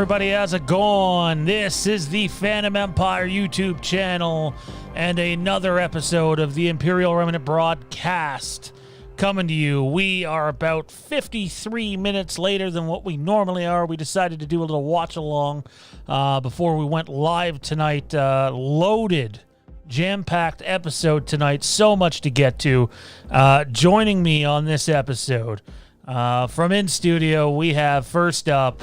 everybody? How's it going? This is the Fandom Empire YouTube channel and another episode of the Imperial Remnant Broadcast coming to you. We are about 53 minutes later than what we normally are. We decided to do a little watch along before we went live tonight. Loaded, jam-packed episode tonight. So much to get to. Joining me on this episode from in studio, we have first up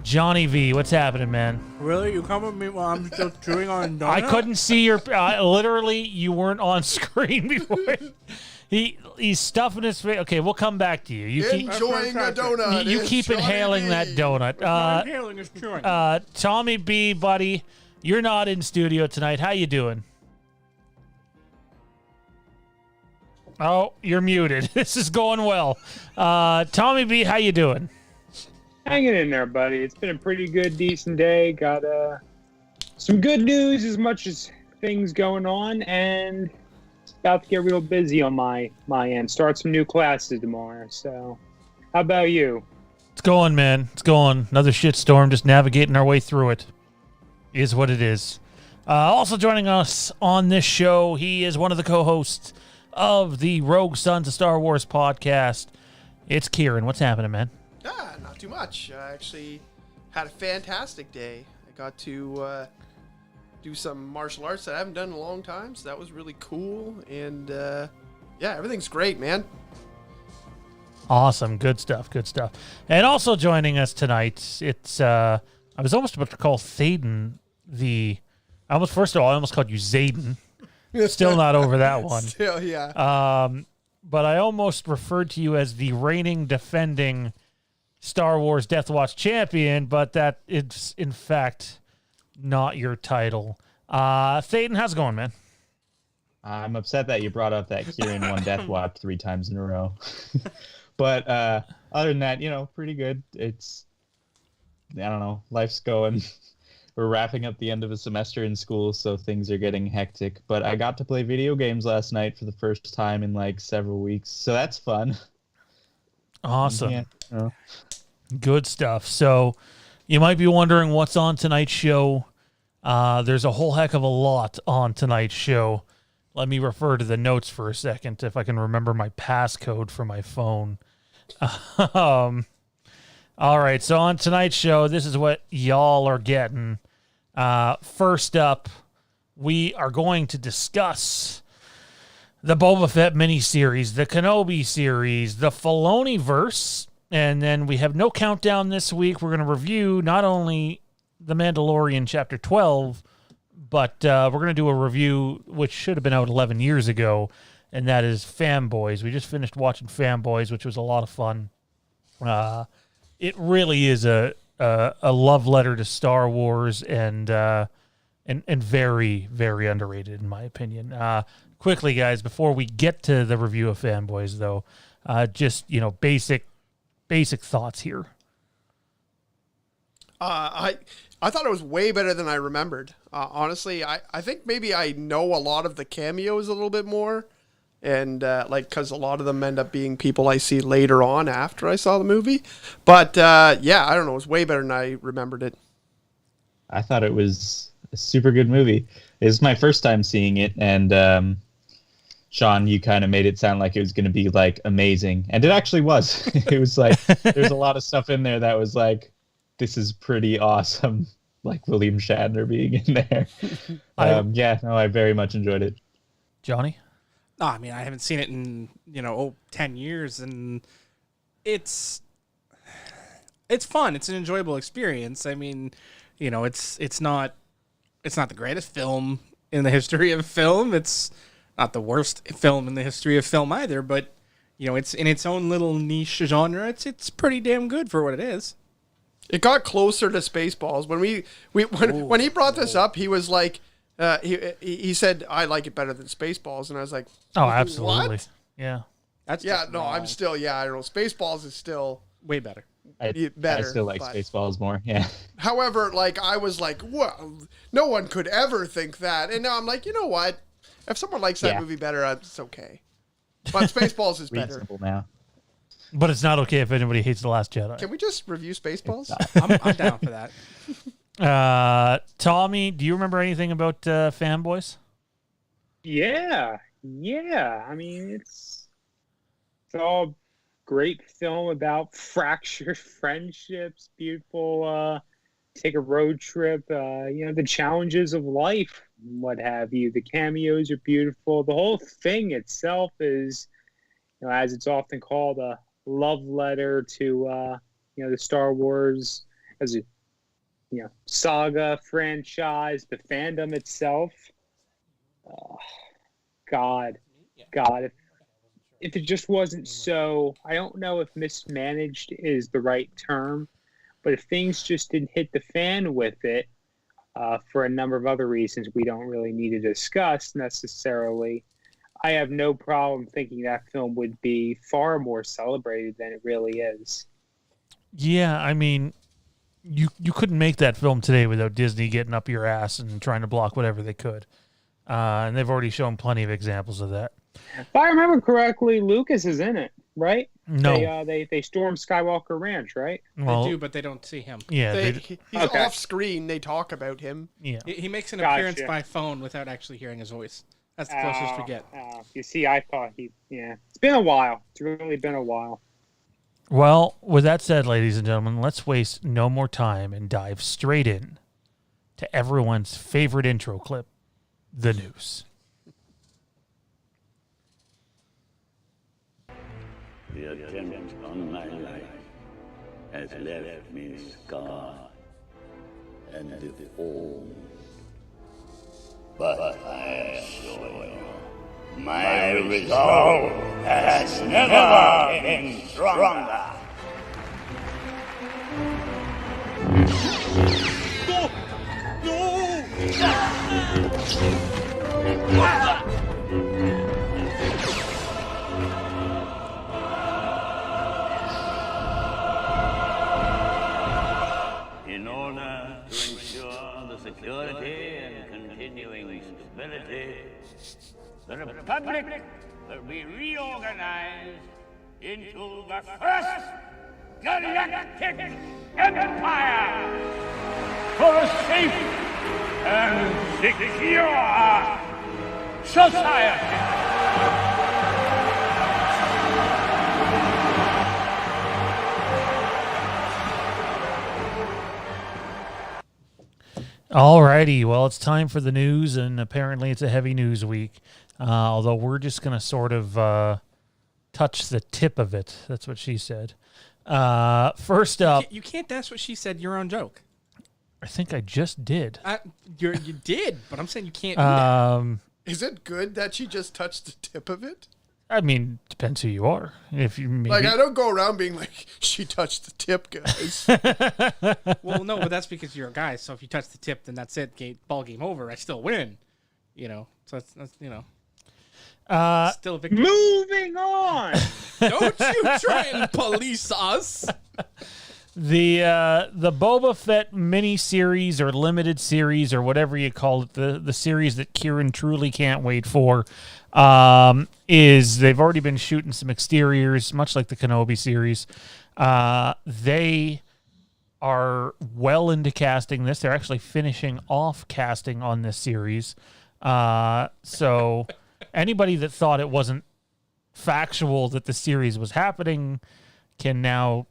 Johnny V. What's happening, man? Really? You come with me while I'm still chewing on a donut? I couldn't see your... literally, you weren't on screen before. He's stuffing his face. Okay, we'll come back to you. You keep enjoying a donut. You keep inhaling that donut. Not inhaling, it's chewing. Tommy B, buddy, you're not in studio tonight. How you doing? Oh, you're muted. This is going well. Tommy B, how you doing? Hanging in there, buddy. It's been a pretty good, decent day. Got some good news as much as things going on, and it's about to get real busy on my end. Start some new classes tomorrow. So, how about you? It's going, man. It's going. Another shitstorm, just navigating our way through it. Is what it is. Also joining us on this show, he is one of the co-hosts of the Rogue Sons of Star Wars podcast. It's Kieran. What's happening, man? Not too much. I actually had a fantastic day. I got to do some martial arts that I haven't done in a long time, so that was really cool. And yeah, everything's great, man. Awesome. Good stuff. Good stuff. And also joining us tonight, it's I was almost about to call Thaden first of all, I almost called you Zayden. Still not over that one. Still, yeah. But I almost referred to you as the reigning, defending Star Wars Death Watch champion, but that is, in fact, not your title. Thaden, how's it going, man? I'm upset that you brought up that Kieran won Death Watch 3 times in a row. But other than that, pretty good. It's, I don't know, life's going. We're wrapping up the end of a semester in school, so things are getting hectic. But I got to play video games last night for the first time in like several weeks, so that's fun. Awesome. Yeah. Good stuff. So you might be wondering what's on tonight's show. There's a whole heck of a lot on tonight's show. Let me refer to the notes for a second if I can remember my passcode for my phone. All right, so on tonight's show, this is what y'all are getting. First up, we are going to discuss the Boba Fett miniseries, the Kenobi series, the Filoniverse, and then we have no countdown this week. We're going to review not only the Mandalorian Chapter 12, but we're going to do a review which should have been out 11 years ago, and that is Fanboys. We just finished watching Fanboys, which was a lot of fun. It really is a love letter to Star Wars and very, very underrated in my opinion. Quickly, guys, before we get to the review of Fanboys, though, just basic thoughts here. I thought it was way better than I remembered. Honestly, I think maybe I know a lot of the cameos a little bit more. And because a lot of them end up being people I see later on after I saw the movie. But yeah, I don't know. It was way better than I remembered it. I thought it was a super good movie. It was my first time seeing it, and Sean, you kind of made it sound like it was going to be like amazing, and it actually was. It was like there's a lot of stuff in there that was like, this is pretty awesome. Like William Shatner being in there. I very much enjoyed it. Johnny? No, I mean, I haven't seen it in, 10 years, and it's fun. It's an enjoyable experience. I mean, it's not the greatest film in the history of film. It's not the worst film in the history of film either, but, it's in its own little niche genre. It's pretty damn good for what it is. It got closer to Spaceballs. When he brought this up, he was like, he said, I like it better than Spaceballs, and I was like, oh, absolutely. What? Yeah. I don't know. Spaceballs is still way better. I still like Spaceballs more, yeah. However, I was like, well, no one could ever think that. And now I'm like, you know what? If someone likes that movie better, it's okay. But Spaceballs is better. Reasonable now. But it's not okay if anybody hates The Last Jedi. Can we just review Spaceballs? I'm down for that. Tommy, do you remember anything about Fanboys? Yeah. I mean, it's all great film about fractured friendships, beautiful. Take a road trip. The challenges of life, what have you. The cameos are beautiful. The whole thing itself is, as it's often called, a love letter to the Star Wars as a saga franchise, the fandom itself. God, if it just wasn't so, I don't know if mismanaged is the right term, but if things just didn't hit the fan with it, for a number of other reasons we don't really need to discuss necessarily, I have no problem thinking that film would be far more celebrated than it really is. Yeah, I mean, you couldn't make that film today without Disney getting up your ass and trying to block whatever they could. And they've already shown plenty of examples of that. If I remember correctly, Lucas is in it, right? No. They storm Skywalker Ranch, right? Well, They do, but they don't see him. yeah, He's Okay. off screen. They talk about him. yeah. He makes an Gotcha. appearance by phone without actually hearing his voice. That's the closest we get. You see, I thought it's been a while. It's really been a while. Well, with that said, ladies and gentlemen, let's waste no more time and dive straight in to everyone's favorite intro clip, the news. The attempt on my life has left me scarred and deformed. But I assure you, my resolve has never been stronger. In order to ensure the security and continuing stability, the Republic will be reorganized into the first galactic empire for a safe and secure society. Alrighty, well, it's time for the news, and apparently it's a heavy news week. Although we're just going to sort of touch the tip of it. That's what she said. First up, You can't. That's what she said. Your own joke. I think I just did. You did, but I'm saying you can't do that. Is it good that she just touched the tip of it? I mean, depends who you are. If you maybe, Like, I don't go around being like, she touched the tip, guys. Well, no, but that's because you're a guy. So if you touch the tip, then that's it. Ball game over. I still win. So that's still a victory. Moving on. Don't you try and police us. the Boba Fett mini series or limited series or whatever you call it, the series that Kieran truly can't wait for, is they've already been shooting some exteriors, much like the Kenobi series. They are well into casting this. They're actually finishing off casting on this series. So anybody that thought it wasn't factual that the series was happening can now,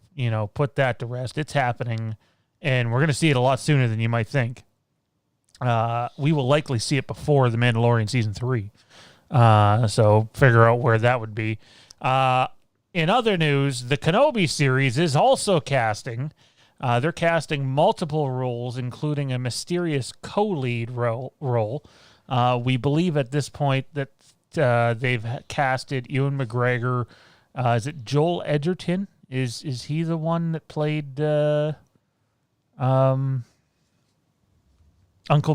put that to rest. It's happening, and we're going to see it a lot sooner than you might think. We will likely see it before The Mandalorian Season 3. So figure out where that would be. In other news, the Kenobi series is also casting. They're casting multiple roles, including a mysterious co-lead role. We believe at this point that they've casted Ewan McGregor. Is it Joel Edgerton? Is he the one that played Uncle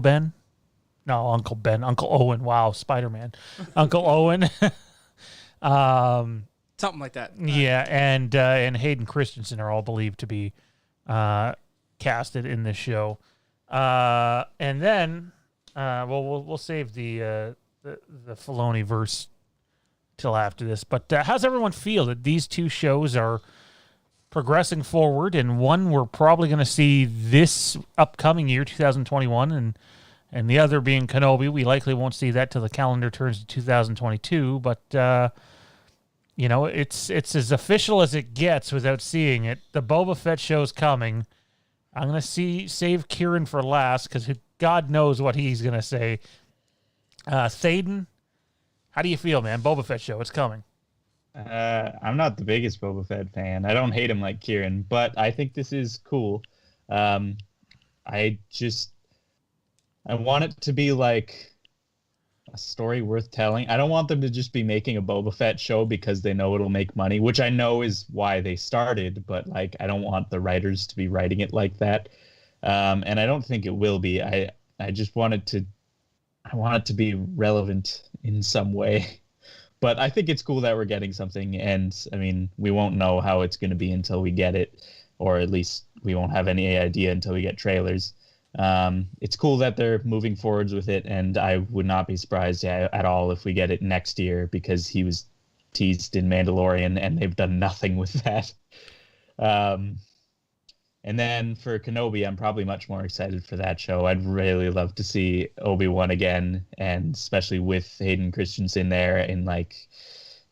Ben? No, Uncle Ben. Uncle Owen. Wow, Spider-Man. Uncle Owen. Something like that. Yeah, and Hayden Christensen are all believed to be casted in this show. And then, we'll save the Filoniverse till after this. But how's everyone feel that these two shows are progressing forward, and one we're probably going to see this upcoming year, 2021, and the other being Kenobi. We likely won't see that till the calendar turns to 2022, but it's as official as it gets without seeing it. The Boba Fett show's coming. I'm going to save Kieran for last because God knows what he's going to say. Thaden, how do you feel, man? Boba Fett show, it's coming. I'm not the biggest Boba Fett fan. I don't hate him like Kieran, but I think this is cool. I want it to be like a story worth telling. I don't want them to just be making a Boba Fett show because they know it'll make money, which I know is why they started, but like I don't want the writers to be writing it like that. And I don't think it will be. I want it to be relevant in some way. But I think it's cool that we're getting something, and I mean, we won't know how it's going to be until we get it, or at least we won't have any idea until we get trailers. It's cool that they're moving forwards with it, and I would not be surprised at all if we get it next year, because he was teased in Mandalorian, and they've done nothing with that. And then for Kenobi, I'm probably much more excited for that show. I'd really love to see Obi-Wan again, and especially with Hayden Christensen there in like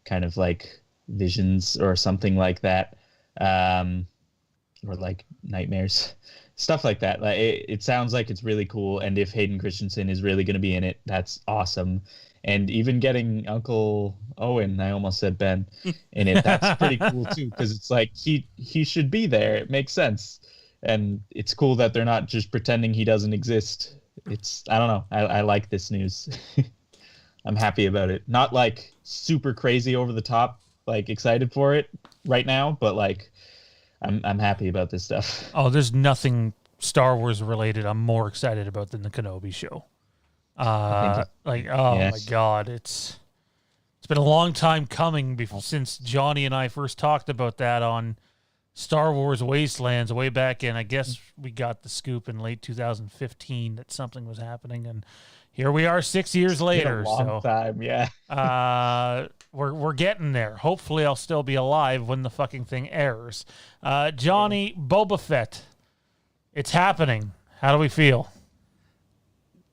kind of like visions or something like that, or like nightmares, stuff like that. Like it sounds like it's really cool, and if Hayden Christensen is really going to be in it, that's awesome. And even getting Uncle Owen, I almost said Ben, in it, that's pretty cool too, because it's like he should be there. It makes sense. And it's cool that they're not just pretending he doesn't exist. I don't know. I like this news. I'm happy about it. Not like super crazy over the top, like excited for it right now, but like I'm happy about this stuff. Oh, there's nothing Star Wars related I'm more excited about than the Kenobi show. My God, it's been a long time coming since Johnny and I first talked about that on Star Wars Wastelands way back in. I guess we got the scoop in late 2015 that something was happening, and here we are 6 years later. It's been a long time, yeah. We're getting there. Hopefully, I'll still be alive when the fucking thing airs. Johnny, Boba Fett, it's happening. How do we feel?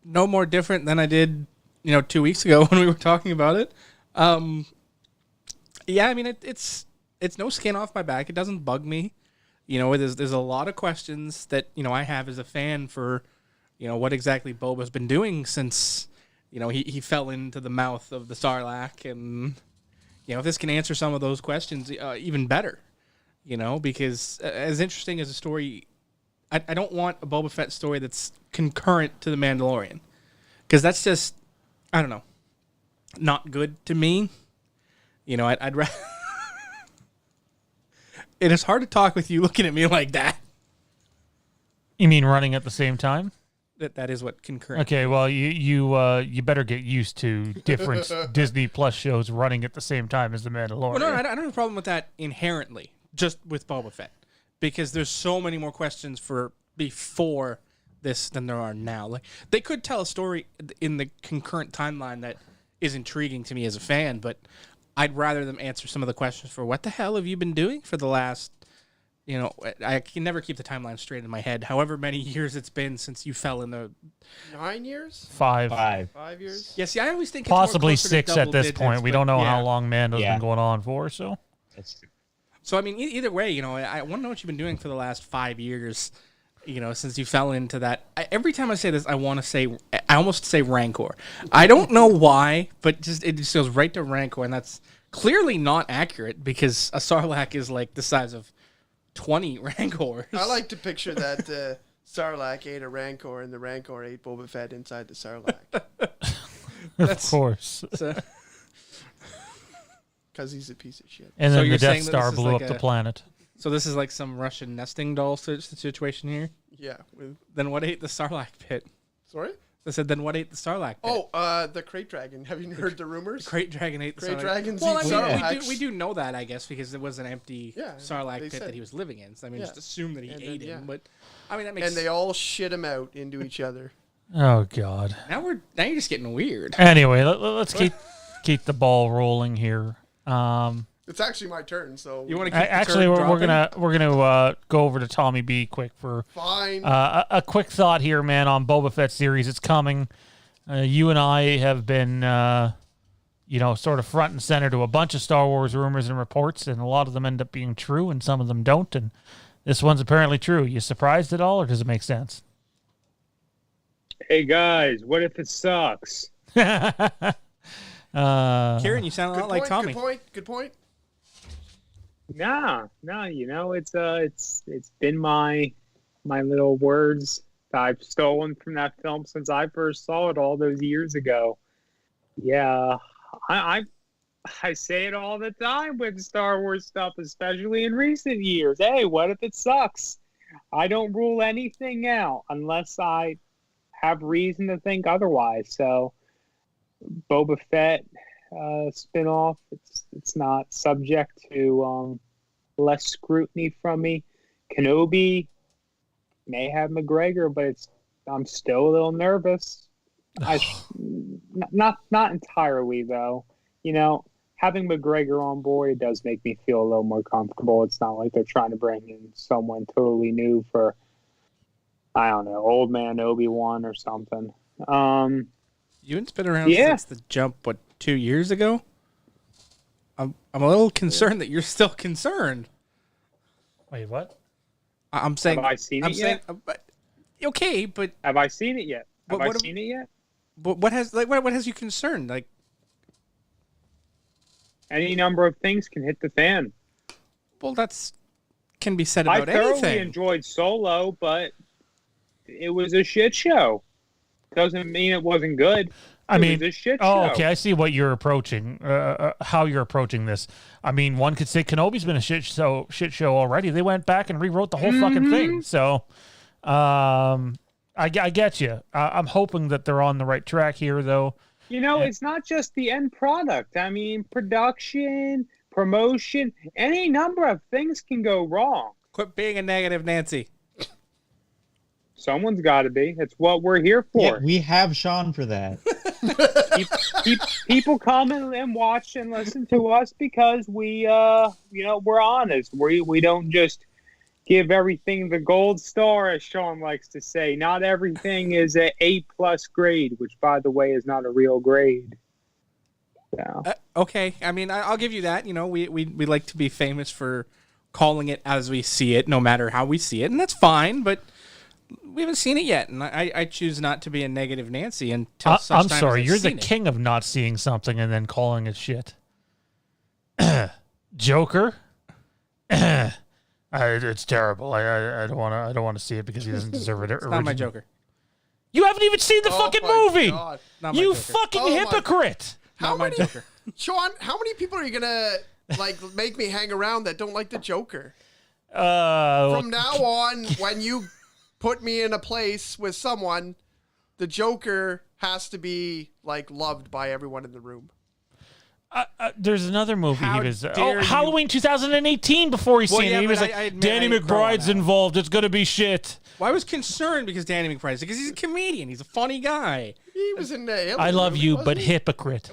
No more different than I did, 2 weeks ago when we were talking about it. Yeah, I mean, it's no skin off my back. It doesn't bug me. There's a lot of questions that, I have as a fan for, what exactly Boba's been doing since, he fell into the mouth of the Sarlacc. And, if this can answer some of those questions, even better, because as interesting as a story, I don't want a Boba Fett story that's concurrent to The Mandalorian, because that's just, I don't know, not good to me. I'd rather... It is hard to talk with you looking at me like that. You mean running at the same time? That is what concurrent. Okay, well, you better get used to different Disney Plus shows running at the same time as The Mandalorian. Well, no, I don't have a problem with that inherently, just with Boba Fett, because there's so many more questions for before this than there are now. Like, they could tell a story in the concurrent timeline that is intriguing to me as a fan, but I'd rather them answer some of the questions for what the hell have you been doing for the last, I can never keep the timeline straight in my head. However many years it's been since you fell in the 9 years, 5 5 years. Yeah, see, I always think it's possibly more closer to 6 at double this digits, point. We but don't know yeah. how long Mando's Yeah. been going on for. So That's true. So I mean, either way, I want to know what you've been doing for the last 5 years. Since you fell into that. Every time I say this, I almost say Rancor. I don't know why, but it just goes right to Rancor, and that's clearly not accurate because a Sarlacc is like the size of 20 Rancors. I like to picture that Sarlacc ate a Rancor and the Rancor ate Boba Fett inside the Sarlacc. of course. Because he's a piece of shit. And So then the you're Death saying that Star this is blew like up the a- planet. So this is like some Russian nesting doll situation here? Yeah. Then what ate the Sarlacc pit? Sorry? I said, then what ate the Sarlacc pit? Oh, the Crate Dragon. Have you heard the rumors? Crate Dragon ate the Crate Sarlacc. dragons Well, eat I mean, Sarlaccs. we do know that, I guess, because it was an empty Yeah, Sarlacc they pit said. that he was living in. So, I mean, Yeah. just assume that he And ate then, him. yeah. But, I mean, that makes And they all shit him out into each other. Oh God. Now you're just getting weird. Anyway, let's keep keep the ball rolling here. It's actually my turn, so You want to keep Actually, the we're turd gonna go over to Tommy B quick for fine. a quick thought here, man, on Boba Fett series. It's coming. You and I have been, sort of front and center to a bunch of Star Wars rumors and reports, and a lot of them end up being true, and some of them don't. And this one's apparently true. You surprised at all, or does it make sense? Hey guys, what if it sucks? Kieran, you sound a lot like Tommy. Good point. Nah, it's been my little words that I've stolen from that film since I first saw it all those years ago. Yeah, I say it all the time with Star Wars stuff, especially in recent years. Hey, what if it sucks? I don't rule anything out unless I have reason to think otherwise. So, Boba Fett spinoff, it's not subject to less scrutiny from me. Kenobi may have McGregor, but I'm still a little nervous. Not entirely though. Having McGregor on board does make me feel a little more comfortable. It's not like they're trying to bring in someone totally new for, I don't know, old man Obi-Wan or something. You haven't been around since the jump, 2 years ago? I'm a little concerned that you're still concerned. Wait, what? I'm saying. Have I seen it yet? Okay, but have I seen it yet? But have I seen it yet? But what has you concerned? Like, any number of things can hit the fan. Well, can be said about anything. I thoroughly anything. enjoyed Solo, but it was a shit show. Doesn't mean it wasn't good. It was a shit show. Oh, okay. I see what you're approaching. How you're approaching this. I mean, one could say Kenobi's been a shit show already. They went back and rewrote the whole fucking thing. So, I get you. I'm hoping that they're on the right track here, though. It's not just the end product. I mean, production, promotion, any number of things can go wrong. Quit being a negative Nancy. Someone's got to be. It's what we're here for. Yeah, we have Sean for that. People come and watch and listen to us because we're honest. We don't just give everything the gold star, as Sean likes to say. Not everything is an A+ grade, which, by the way, is not a real grade. So. Okay, I mean, I'll give you that. We like to be famous for calling it as we see it, no matter how we see it, and that's fine. But we haven't seen it yet, and I choose not to be a negative Nancy until such I'm time sorry, as you're I've the seen king of not seeing something and then calling it shit. Joker. It's terrible. I don't want to see it because he doesn't deserve it. It's not my Joker. You haven't even seen the fucking movie. God. Not my You Joker. fucking hypocrite. Not my Joker. Sean, how many people are you gonna make me hang around that don't like the Joker? From From now on, when you put me in a place with someone, the Joker has to be loved by everyone in the room. There's another movie How he was. dare you. Halloween 2018. Before he's seen it, he was but like, I admit "Danny I didn't grow McBride's up. involved. It's gonna be shit." Well, I was concerned because Danny McBride, because he's a comedian. He's a funny guy. He was in the Alien I love movie, you, wasn't but he? hypocrite.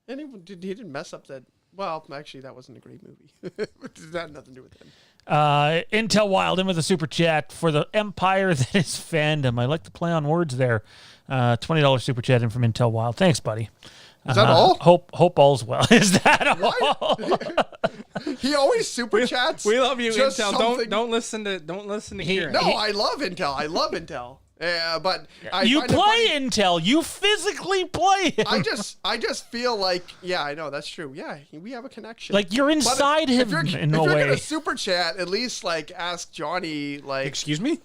And he didn't mess up that. Well, actually, that wasn't a great movie. It had nothing to do with him. Intel Wild in with a super chat for the empire that is fandom. I like to play on words there. $20 super chat in from Intel Wild. Thanks, buddy. Is that all? Hope all's well. Is that all? He always super chats. We love you, just Intel. something- Don't listen to Kieran. No, I love Intel. I love Intel. But You find it play funny. Intel. You physically play him. I just feel like, yeah, I know that's true. Yeah, we have a connection. Like you're But inside if him you're, in if a you're way. gonna super chat, at least ask Johnny Excuse me?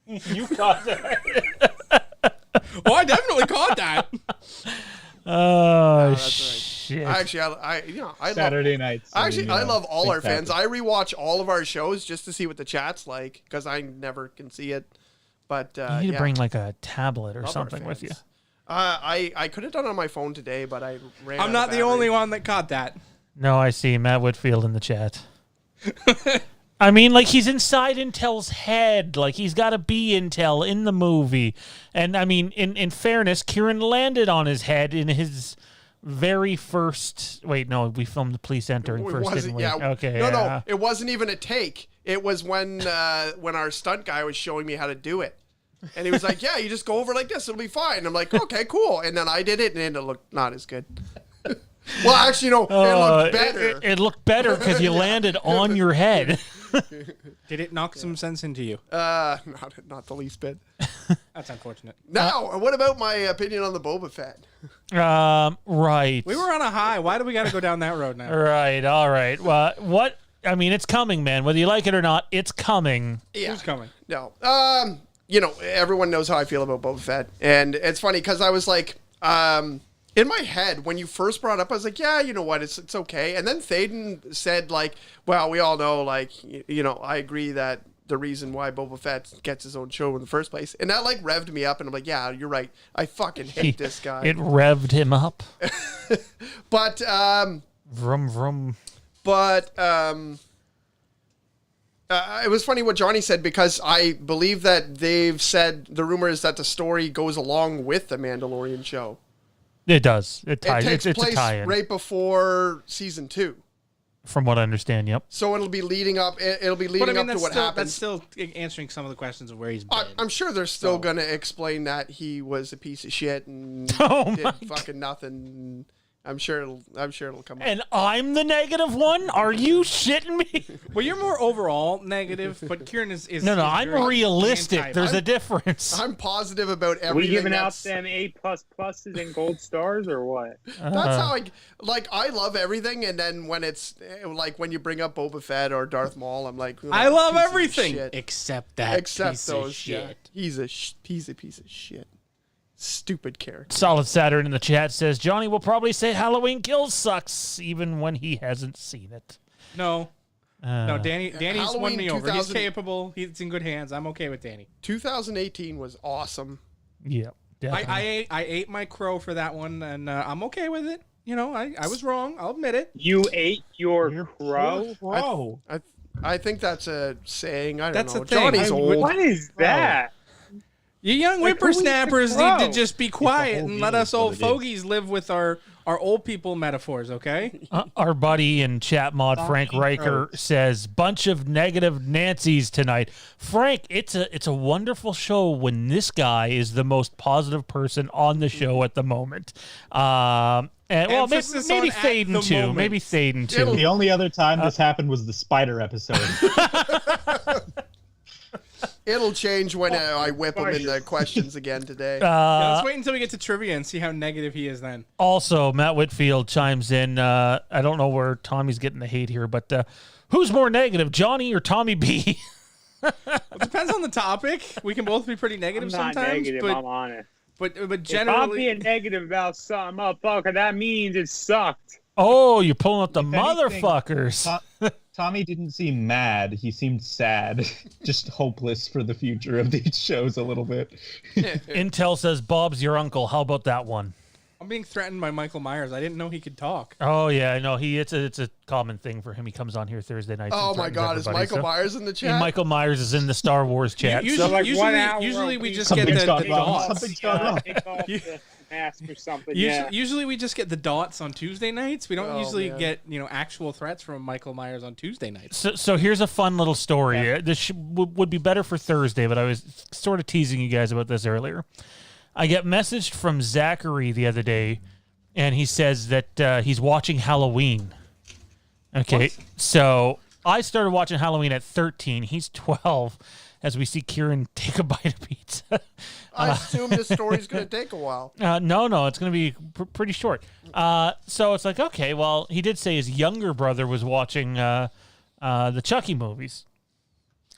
You caught that. Oh, I definitely caught that. Oh that's right. shit! Actually, I Saturday nights. so, Actually, I love all our fans. spectacular. I rewatch all of our shows just to see what the chat's like because I never can see it. But You need to bring a tablet or Love our something with you. fans. I could have done it on my phone today, but I ran. I'm not the only one that caught that. No, I see Matt Whitfield in the chat. I mean, he's inside Intel's head. He's got to be Intel in the movie. And I mean, in fairness, Kieran landed on his head in his very first. Wait, no, we filmed the police entering It first, didn't wasn't, we? yeah. Okay. No, it wasn't even a take. It was when our stunt guy was showing me how to do it. And he was like, yeah, you just go over like this, it'll be fine. And I'm like, okay, cool. And then I did it, and it looked not as good. Well, actually, no, it looked better. It looked better because you landed on your head. Did it knock some sense into you? Not the least bit. That's unfortunate. Now, what about my opinion on the Boba Fett? Right. We were on a high. Why do we got to go down that road now? Right. All right. Well, what? I mean, it's coming, man. Whether you like it or not, it's coming. Yeah. Who's coming? No. Everyone knows how I feel about Boba Fett. And it's funny because I was like, in my head, when you first brought it up, I was like, yeah, you know what, it's okay. And then Thaden said, like, well, we all know, like, I agree that the reason why Boba Fett gets his own show in the first place. And that, like, revved me up. And I'm like, yeah, you're right. I fucking hate this guy. It revved him up. But, Vroom, vroom. But it was funny what Johnny said, because I believe that they've said the rumor is that the story goes along with the Mandalorian show. It does. It ties. Takes It's a place tie-in. right before season 2. From what I understand, yep. So it'll be leading up. It'll be leading up to what happens. That's still answering some of the questions of where he's been. I'm sure they're still going to explain that he was a piece of shit and did fucking nothing. I'm sure it'll come up. And I'm the negative one? Are you shitting me? Well, you're more overall negative, but Kieran is No, is I'm very realistic. anti- There's a difference. I'm positive about everything. We giving out that's, them A++s and gold stars or what? That's how I love everything, and then when it's like when you bring up Boba Fett or Darth Maul, I'm like, I love piece of everything shit. except that Except piece those of shit. Yeah, he's a piece of shit. Stupid character. Solid Saturn in the chat says, Johnny will probably say Halloween Kills sucks, even when he hasn't seen it. No, Danny's Halloween won me over. He's 2000 capable. He's in good hands. I'm okay with Danny. 2018 was awesome. Yeah, definitely. I ate my crow for that one, and I'm okay with it. I was wrong. I'll admit it. You ate your crow? Whoa. I think that's a saying. I don't That's know. a thing. Johnny's old. What is that? You young Like, who eats whippersnappers the need to crow? just be quiet whole and let meal us is what old it is. fogies live with our old people metaphors, okay? Our buddy in chat mod, Frank Riker, says, bunch of negative Nancy's tonight. Frank, it's a wonderful show when this guy is the most positive person on the show at the moment. And well, Emphasis maybe on at Thaden the too. moment. Maybe Thaden too. The only other time this happened was the spider episode. It'll change when I whip him in the questions again today. Yeah, let's wait until we get to trivia and see how negative he is then. Also, Matt Whitfield chimes in. I don't know where Tommy's getting the hate here, but who's more negative, Johnny or Tommy B? It depends on the topic. We can both be pretty I'm negative not sometimes, negative, I'm honest. but If I'm generally, being negative about something, motherfucker, that means it sucked. Oh, you're pulling up the If anything, motherfuckers. Tommy didn't seem mad. He seemed sad, just hopeless for the future of these shows a little bit. Intel says Bob's your uncle. How about that one? I'm being threatened by Michael Myers. I didn't know he could talk. Oh yeah, no, it's a common thing for him. He comes on here Thursday nights. Oh and my threatens God, is everybody, Michael so- Myers in the Yeah, chat? Michael Myers is in the Star Wars chat. Usually, so- like 1 hour usually we of just something get Something's the gone wrong. dots. Something's gone wrong. Take off the mask or something. Yeah. Usually we just get the dots on Tuesday nights. We don't Oh, usually man. get actual threats from Michael Myers on Tuesday nights. So here's a fun little story. This would be better for Thursday, but I was sort of teasing you guys about this earlier. I get messaged from Zachary the other day, and he says that he's watching Halloween. Okay, so I started watching Halloween at 13. He's 12, as we see Kieran take a bite of pizza. I assume this story's going to take a while. No, it's going to be pretty short. So it's like, okay, well, he did say his younger brother was watching the Chucky movies.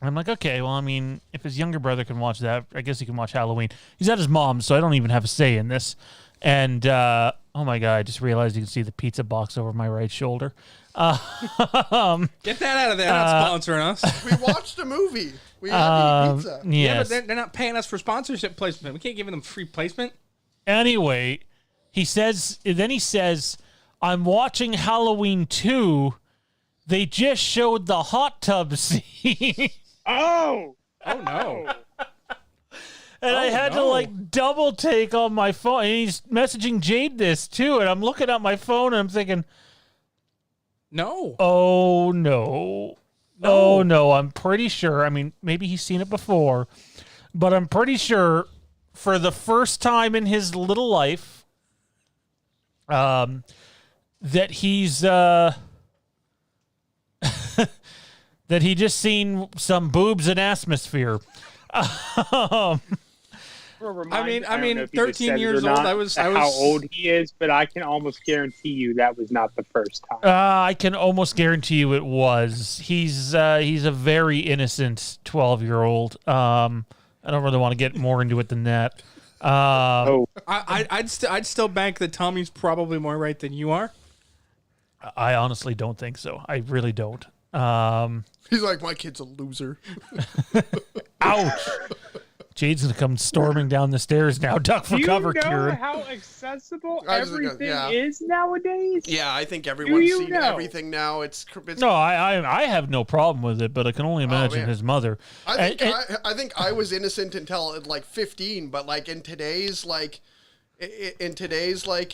And I'm like, okay, well, I mean, if his younger brother can watch that, I guess he can watch Halloween. He's at his mom's, so I don't even have a say in this. And, oh my God, I just realized you can see the pizza box over my right shoulder. Get that out of there. Not sponsoring us. We watched a movie. We had to eat pizza. Yeah, Yes. but they're not paying us for sponsorship placement. We can't give them free placement. Anyway, he says, I'm watching Halloween 2. They just showed the hot tub scene. Oh! Oh no. And I had to like double take on my phone. And he's messaging Jade this too. And I'm looking at my phone and I'm thinking, No. oh no. Oh no. I'm pretty sure. I mean, maybe he's seen it before, but I'm pretty sure for the first time in his little life, that he's that he just seen some boobs in atmosphere. I mean, 13 years old. I was how old he is, but I can almost guarantee you that was not the first time. I can almost guarantee you it was. He's a very innocent 12-year-old. I don't really want to get more into it than that. I'd still bank that Tommy's probably more right than you are. I honestly don't think so. I really don't. He's like, my kid's a loser. Ouch. Jade's going to come storming down the stairs now. Duck for cover, Do you know Kieran. how accessible I was everything yeah. is nowadays? Yeah, I think everyone's you seen know? everything now. It's No, I have no problem with it, but I can only imagine man. his mother. I think I was innocent until like 15, but like in today's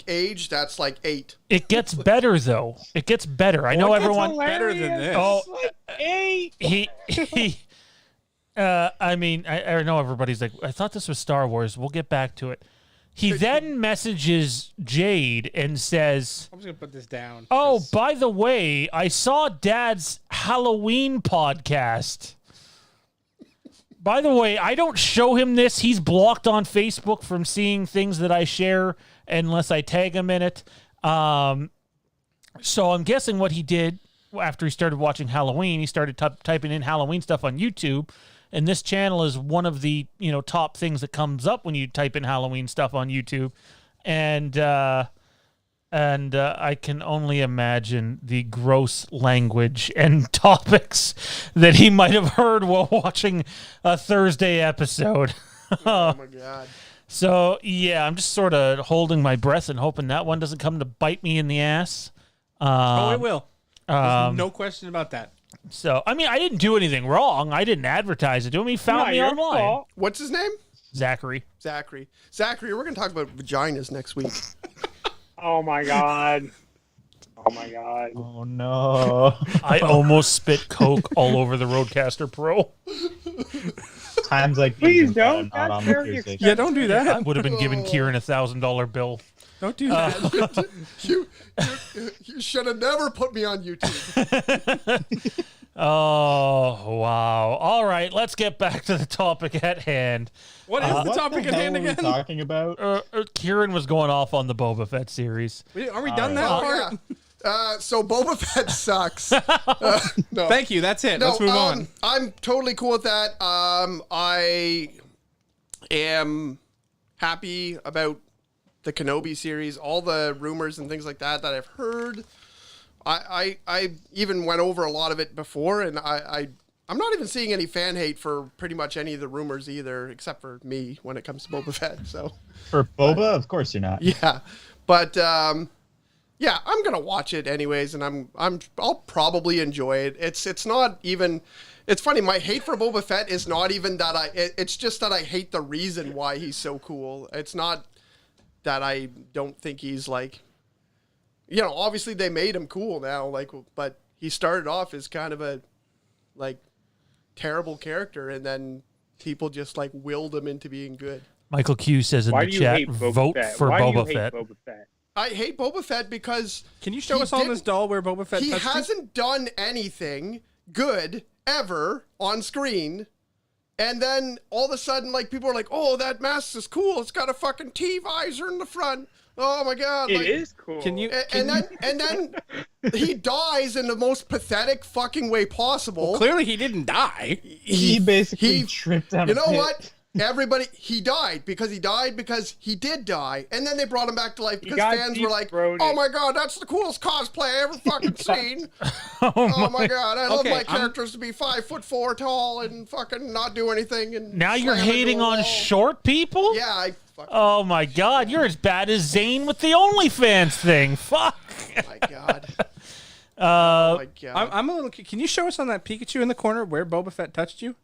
age, that's like 8. It gets better though. It gets better. I know everyone. better than this. Oh, Like 8. he. I mean, I know everybody's like, I thought this was Star Wars. We'll get back to it. He then messages Jade and says, I'm just gonna put this down. "Oh, by the way, I saw Dad's Halloween podcast." By the way, I don't show him this. He's blocked on Facebook from seeing things that I share unless I tag him in it. So I'm guessing what he did after he started watching Halloween, he started typing in Halloween stuff on YouTube. And this channel is one of the top things that comes up when you type in Halloween stuff on YouTube. And I can only imagine the gross language and topics that he might have heard while watching a Thursday episode. Oh my god. So, yeah, I'm just sort of holding my breath and hoping that one doesn't come to bite me in the ass. It will. There's no question about that. So, I mean, I didn't do anything wrong. I didn't advertise it to him. He found me online. What's his name? Zachary, we're going to talk about vaginas next week. Oh my god. Oh my god. Oh no! I almost spit Coke all over the Roadcaster Pro. Times like Please these, don't. not That's on the very Tuesday. Yeah, don't do I that. would have been giving Kieran $1,000 bill. Don't do that. You should have never put me on YouTube. Oh, wow. All right, let's get back to the topic at hand. What is the What topic the at hand hell are we again? talking about? Kieran was going off on the Boba Fett series. Are we done that part? So Boba Fett sucks. No. Thank you. That's it. No, Let's move on. I'm totally cool with that. I am happy about the Kenobi series, all the rumors and things like that I've heard. I even went over a lot of it before, and I'm not even seeing any fan hate for pretty much any of the rumors either, except for me when it comes to Boba Fett. So For Boba, of course you're not. yeah, but yeah, I'm gonna watch it anyways, and I'll probably enjoy it. It's not even. It's funny. My hate for Boba Fett is not even that it's just that I hate the reason why he's so cool. It's not that I don't think he's like. Obviously they made him cool now, but he started off as kind of a, terrible character, and then people just, willed him into being good. Michael Q says in Why the do you chat, hate Boba vote Fett? for Why do you Boba hate Fett. Boba Fett? I hate Boba Fett because... Can you show us on this doll where Boba Fett He touched you? hasn't done anything good ever on screen, and then all of a sudden, people are like, oh, that mask is cool. It's got a fucking T-visor in the front. Oh, my God. It is cool. Can you? And then he dies in the most pathetic fucking way possible. Clearly, he didn't die. He basically tripped down. You know what? Everybody, he died because he did die, and then they brought him back to life because got fans were like, deep-throated. "Oh my God, that's the coolest cosplay I ever fucking seen!" Oh my God, I love Okay, my characters to be 5'4" tall and fucking not do anything. And Now you're slam into hating a on wall. short people? Yeah, I fucking. Oh my God, you're as bad as Zayn with the OnlyFans thing. Fuck. Oh my God. Oh my God. I'm a little. Can you show us on that Pikachu in the corner where Boba Fett touched you?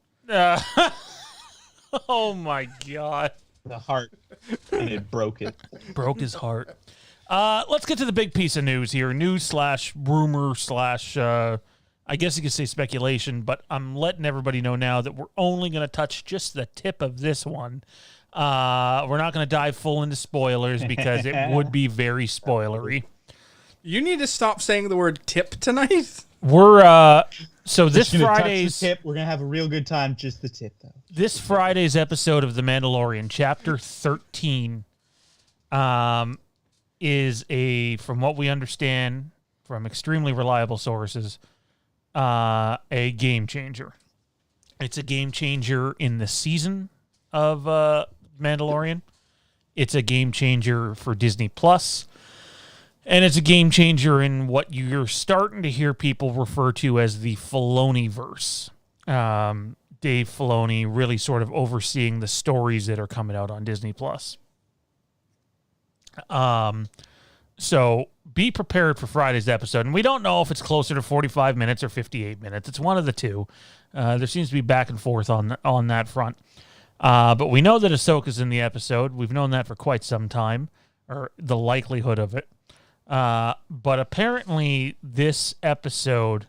Oh my god. The heart, and it broke it. Broke his heart. Let's get to the big piece of news here. News slash rumor slash, I guess you could say speculation, but I'm letting everybody know now that we're only going to touch just the tip of this one. We're not going to dive full into spoilers because it would be very spoilery. You need to stop saying the word tip tonight. We're, so this Just gonna touch the Friday's... tip. We're going to have a real good time, just the tip, though. This Friday's episode of The Mandalorian, Chapter 13, is from what we understand from extremely reliable sources, a game changer. It's a game changer in the season of Mandalorian. It's a game changer for Disney Plus, and it's a game changer in what you're starting to hear people refer to as the Filoniverse. Dave Filoni really sort of overseeing the stories that are coming out on Disney Plus. So be prepared for Friday's episode. And we don't know if it's closer to 45 minutes or 58 minutes. It's one of the two. There seems to be back and forth on that front. But we know that Ahsoka's in the episode. We've known that for quite some time, or the likelihood of it. But apparently this episode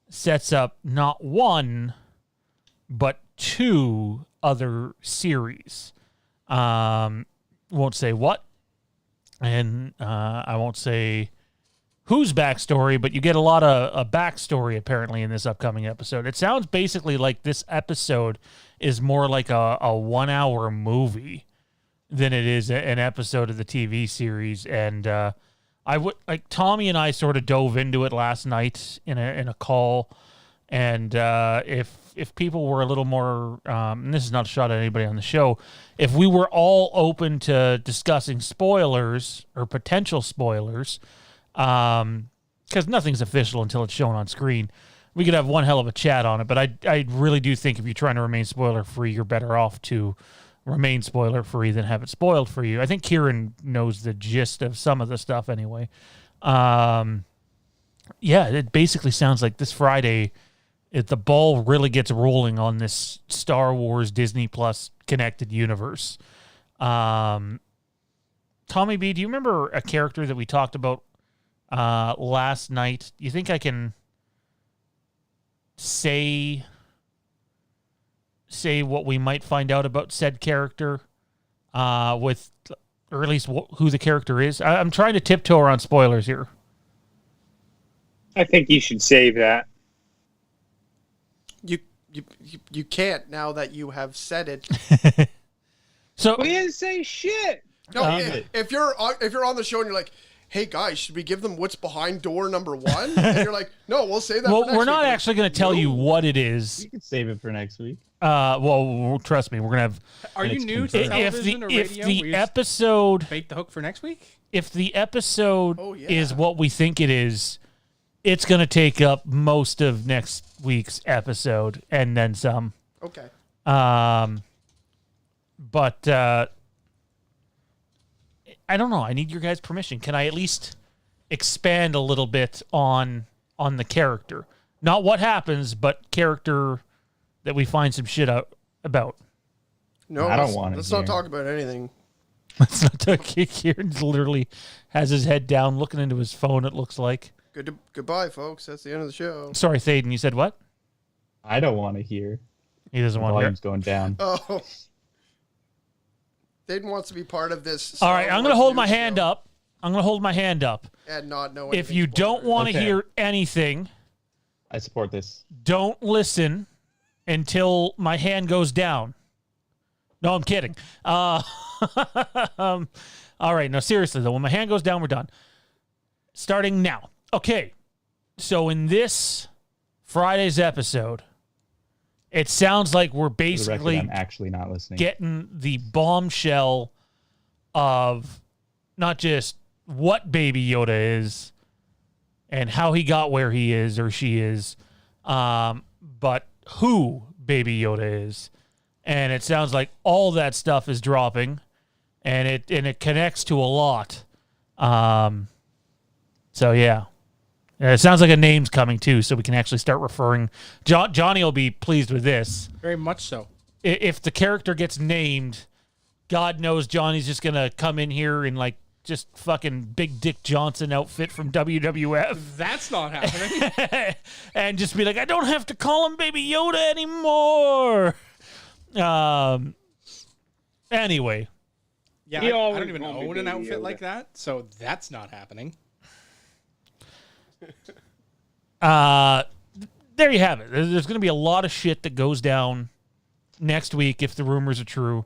sets up not one, but two other series. Won't say what. And I won't say whose backstory, but you get a lot of backstory apparently in this upcoming episode. It sounds basically like this episode is more like a 1 hour movie than it is an episode of the TV series. And I would like Tommy and I sort of dove into it last night in a call. And if people were a little more, and this is not a shot at anybody on the show, if we were all open to discussing spoilers or potential spoilers, because nothing's official until it's shown on screen, we could have one hell of a chat on it. But I really do think if you're trying to remain spoiler-free, you're better off to remain spoiler-free than have it spoiled for you. I think Kieran knows the gist of some of the stuff anyway. Yeah, it basically sounds like this Friday, the ball really gets rolling on this Star Wars Disney Plus connected universe. Tommy B, do you remember a character that we talked about last night? Do you think I can say what we might find out about said character with, or at least who the character is? I'm trying to tiptoe around spoilers here. I think you should save that. You can't now that you have said it. So We didn't say shit. No, if you're on the show and you're like, "Hey guys, should we give them what's behind door number 1?" And you're like, "No, we'll say that." well, for next we're not week. actually going to tell you what it is. You can save it for next week. Well, trust me, we're going to have. Are you it's new to confirmed. television or radio? If the Will you just episode bait the hook for next week? if the episode Oh, yeah. is what we think it is, it's going to take up most of next week's episode and then some. Okay. But I don't know. I need your guys' permission. Can I at least expand a little bit on the character? Not what happens, but character that we find some shit out about. No, I don't want it Let's here. not talk about anything. Let's not talk. Kieran literally has his head down, looking into his phone. It looks like. Goodbye, folks. That's the end of the show. Sorry, Thaden. You said what? I don't want to hear. He doesn't The want to hear. volume's going down. Oh, Dayton wants to be part of this. All right, I'm going to hold my hand up. I'm going to hold my hand up. and not know. If anything you about don't it. want to Okay. hear anything, I support this. don't listen until my hand goes down. No, I'm kidding. All right, no, seriously though, when my hand goes down, we're done. Starting now. Okay, so in this Friday's episode, it sounds like we're For the record, basically I'm actually not listening. getting the bombshell of not just what Baby Yoda is and how he got where he is or she is, but who Baby Yoda is. And it sounds like all that stuff is dropping, and it connects to a lot. So yeah. It sounds like a name's coming too, so we can actually start referring. Johnny will be pleased with this. Very much so. if the character gets named, God knows Johnny's just gonna come in here in like just fucking Big Dick Johnson outfit from WWF. That's not happening. And just be like, I don't have to call him Baby Yoda anymore. Anyway. Yeah, He I always don't even won't be own an Baby outfit Yoda. like that, so that's not happening. There you have it. There's going to be a lot of shit that goes down next week if the rumors are true.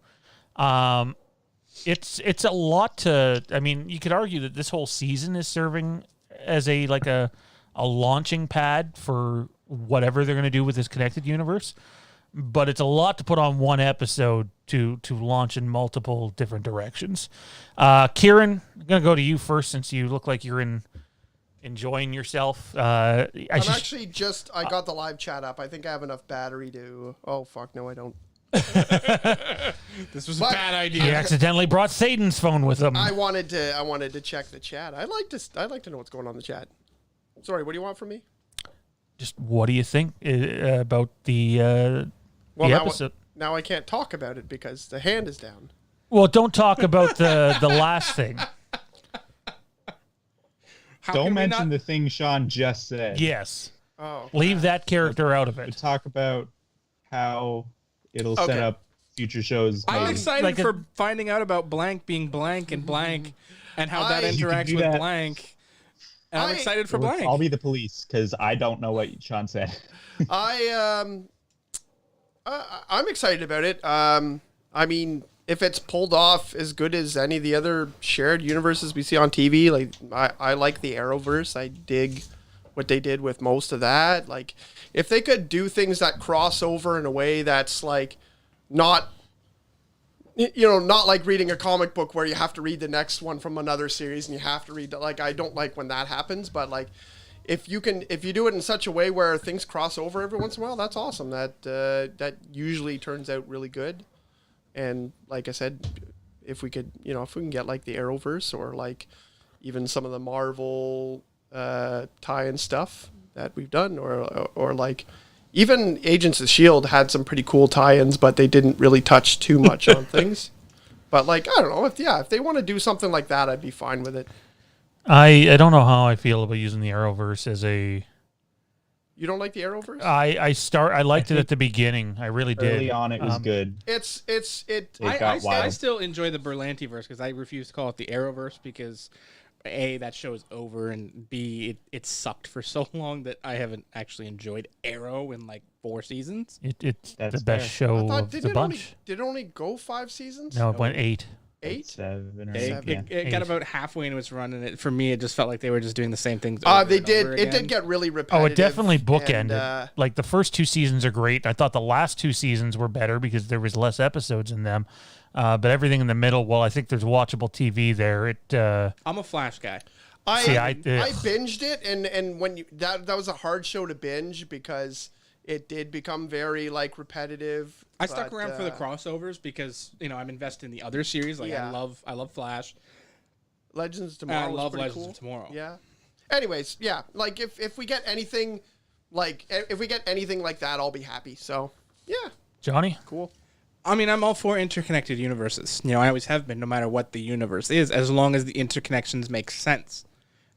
It's a lot to. I mean, you could argue that this whole season is serving as a launching pad for whatever they're going to do with this connected universe. But it's a lot to put on one episode to launch in multiple different directions. Kieran, I'm going to go to you first since you look like you're enjoying yourself. I got the live chat up. I think I have enough battery to. Oh fuck, no, I don't. This was a bad He idea. accidentally brought Satan's phone with him. I wanted to check the chat. I'd like to know what's going on in the chat. Sorry, what do you want from me? Just what do you think about the episode? Now I can't talk about it because the hand is down. Well, don't talk about the last thing. Don't mention the thing Sean just said. Yes. Oh. Leave that character out of To it. talk about how it'll set Okay. up future shows. I'm maybe. excited Like for finding out about blank being blank and blank and how that You can interacts do with that. blank. And I'm I- excited for blank. I'll be the police because I don't know what Sean said. I'm excited about it. I mean, if it's pulled off as good as any of the other shared universes we see on TV, like I like the Arrowverse. I dig what they did with most of that. Like, if they could do things that cross over in a way that's like not, not like reading a comic book where you have to read the next one from another series and you have to read. Like, I don't like when that happens, but like, if you do it in such a way where things cross over every once in a while, that's awesome. That usually turns out really good. And like I said, if we can get like the Arrowverse or like even some of the Marvel tie-in stuff that we've done, or like even Agents of S.H.I.E.L.D. had some pretty cool tie-ins, but they didn't really touch too much on things. But like, I don't know, if they want to do something like that, I'd be fine with it. I don't know how I feel about using the Arrowverse as a. You don't like the Arrowverse? I liked it at the beginning. I really did. Early on, it was good. It It got I wild. still enjoy the Berlantiverse because I refuse to call it the Arrowverse because A, that show is over, and B, it sucked for so long that I haven't actually enjoyed Arrow in like 4 seasons. It's That's the best fair. show I thought, of the bunch. did it only go 5 seasons? No, it went 8. 8? 7 or It, 8. it got about halfway into its run, and for me, it just felt like they were just doing the same things. They over did. and over It did again. get really Oh, repetitive. it definitely bookended. and, Like the first 2 seasons are great. I thought the last 2 seasons were better because there was less episodes in them. But everything in the middle, well, I think there's watchable TV there. I'm a Flash guy. I binged it, and when that was a hard show to binge because it did become very like repetitive. I stuck around for the crossovers because I'm invested in the other series. Like Yeah. I love Flash. Legends of And Tomorrow. I was love pretty Legends cool. of Tomorrow. Yeah. Anyways, yeah, like if we get anything like that, I'll be happy. So yeah, Johnny? cool. I mean, I'm all for interconnected universes. I always have been, no matter what the universe is, as long as the interconnections make sense.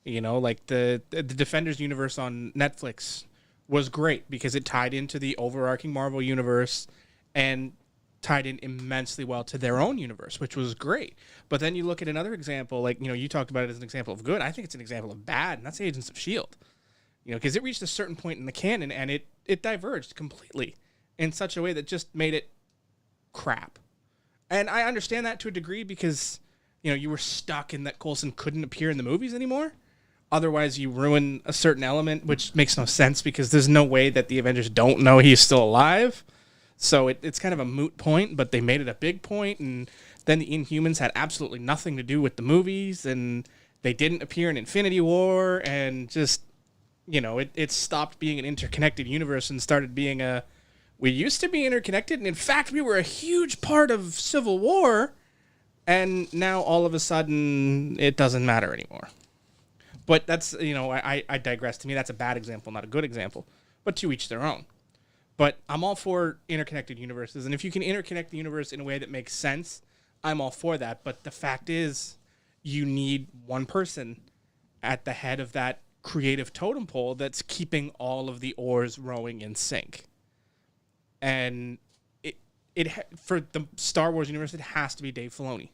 Like the Defenders universe on Netflix was great because it tied into the overarching Marvel universe and tied in immensely well to their own universe, which was great. But then you look at another example, like, you talked about it as an example of good. I think it's an example of bad, and that's Agents of S.H.I.E.L.D. Because it reached a certain point in the canon and it diverged completely in such a way that just made it crap. And I understand that to a degree because, you were stuck in that Coulson couldn't appear in the movies anymore. Otherwise, you ruin a certain element, which makes no sense because there's no way that the Avengers don't know he's still alive. So it's kind of a moot point, but they made it a big point, and then the Inhumans had absolutely nothing to do with the movies, and they didn't appear in Infinity War, and just, it stopped being an interconnected universe and started being we used to be interconnected, and in fact, we were a huge part of Civil War, and now all of a sudden, it doesn't matter anymore. But that's, I digress. To me, that's a bad example, not a good example. But to each their own. But I'm all for interconnected universes. And if you can interconnect the universe in a way that makes sense, I'm all for that. But the fact is, you need one person at the head of that creative totem pole that's keeping all of the oars rowing in sync. And it for the Star Wars universe, it has to be Dave Filoni.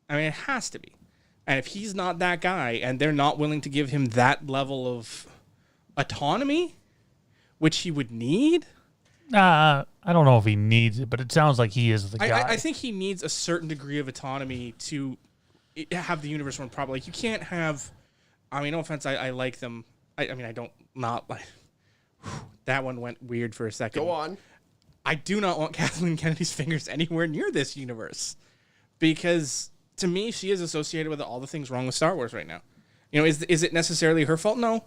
I mean, it has to be. And if he's not that guy, and they're not willing to give him that level of autonomy, which he would need... I don't know if he needs it, but it sounds like he is the guy. I think he needs a certain degree of autonomy to have the universe run properly. Like, you can't have... I mean, no offense, I like them. I mean, I don't not like... That one went weird for a second. Go on. I do not want Kathleen Kennedy's fingers anywhere near this universe. Because, to me, she is associated with all the things wrong with Star Wars right now. You know, is it necessarily her fault? No.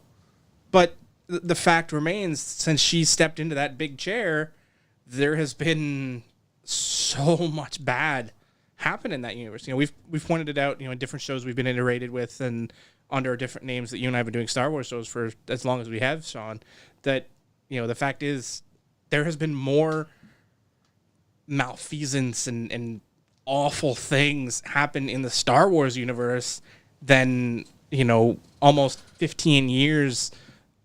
But the fact remains, since she stepped into that big chair, there has been so much bad happen in that universe. You know, we've pointed it out, you know, in different shows we've been iterated with and under different names that you and I have been doing Star Wars shows for as long as we have, Sean, that, you know, the fact is there has been more malfeasance and awful things happen in the Star Wars universe than, you know, almost 15 years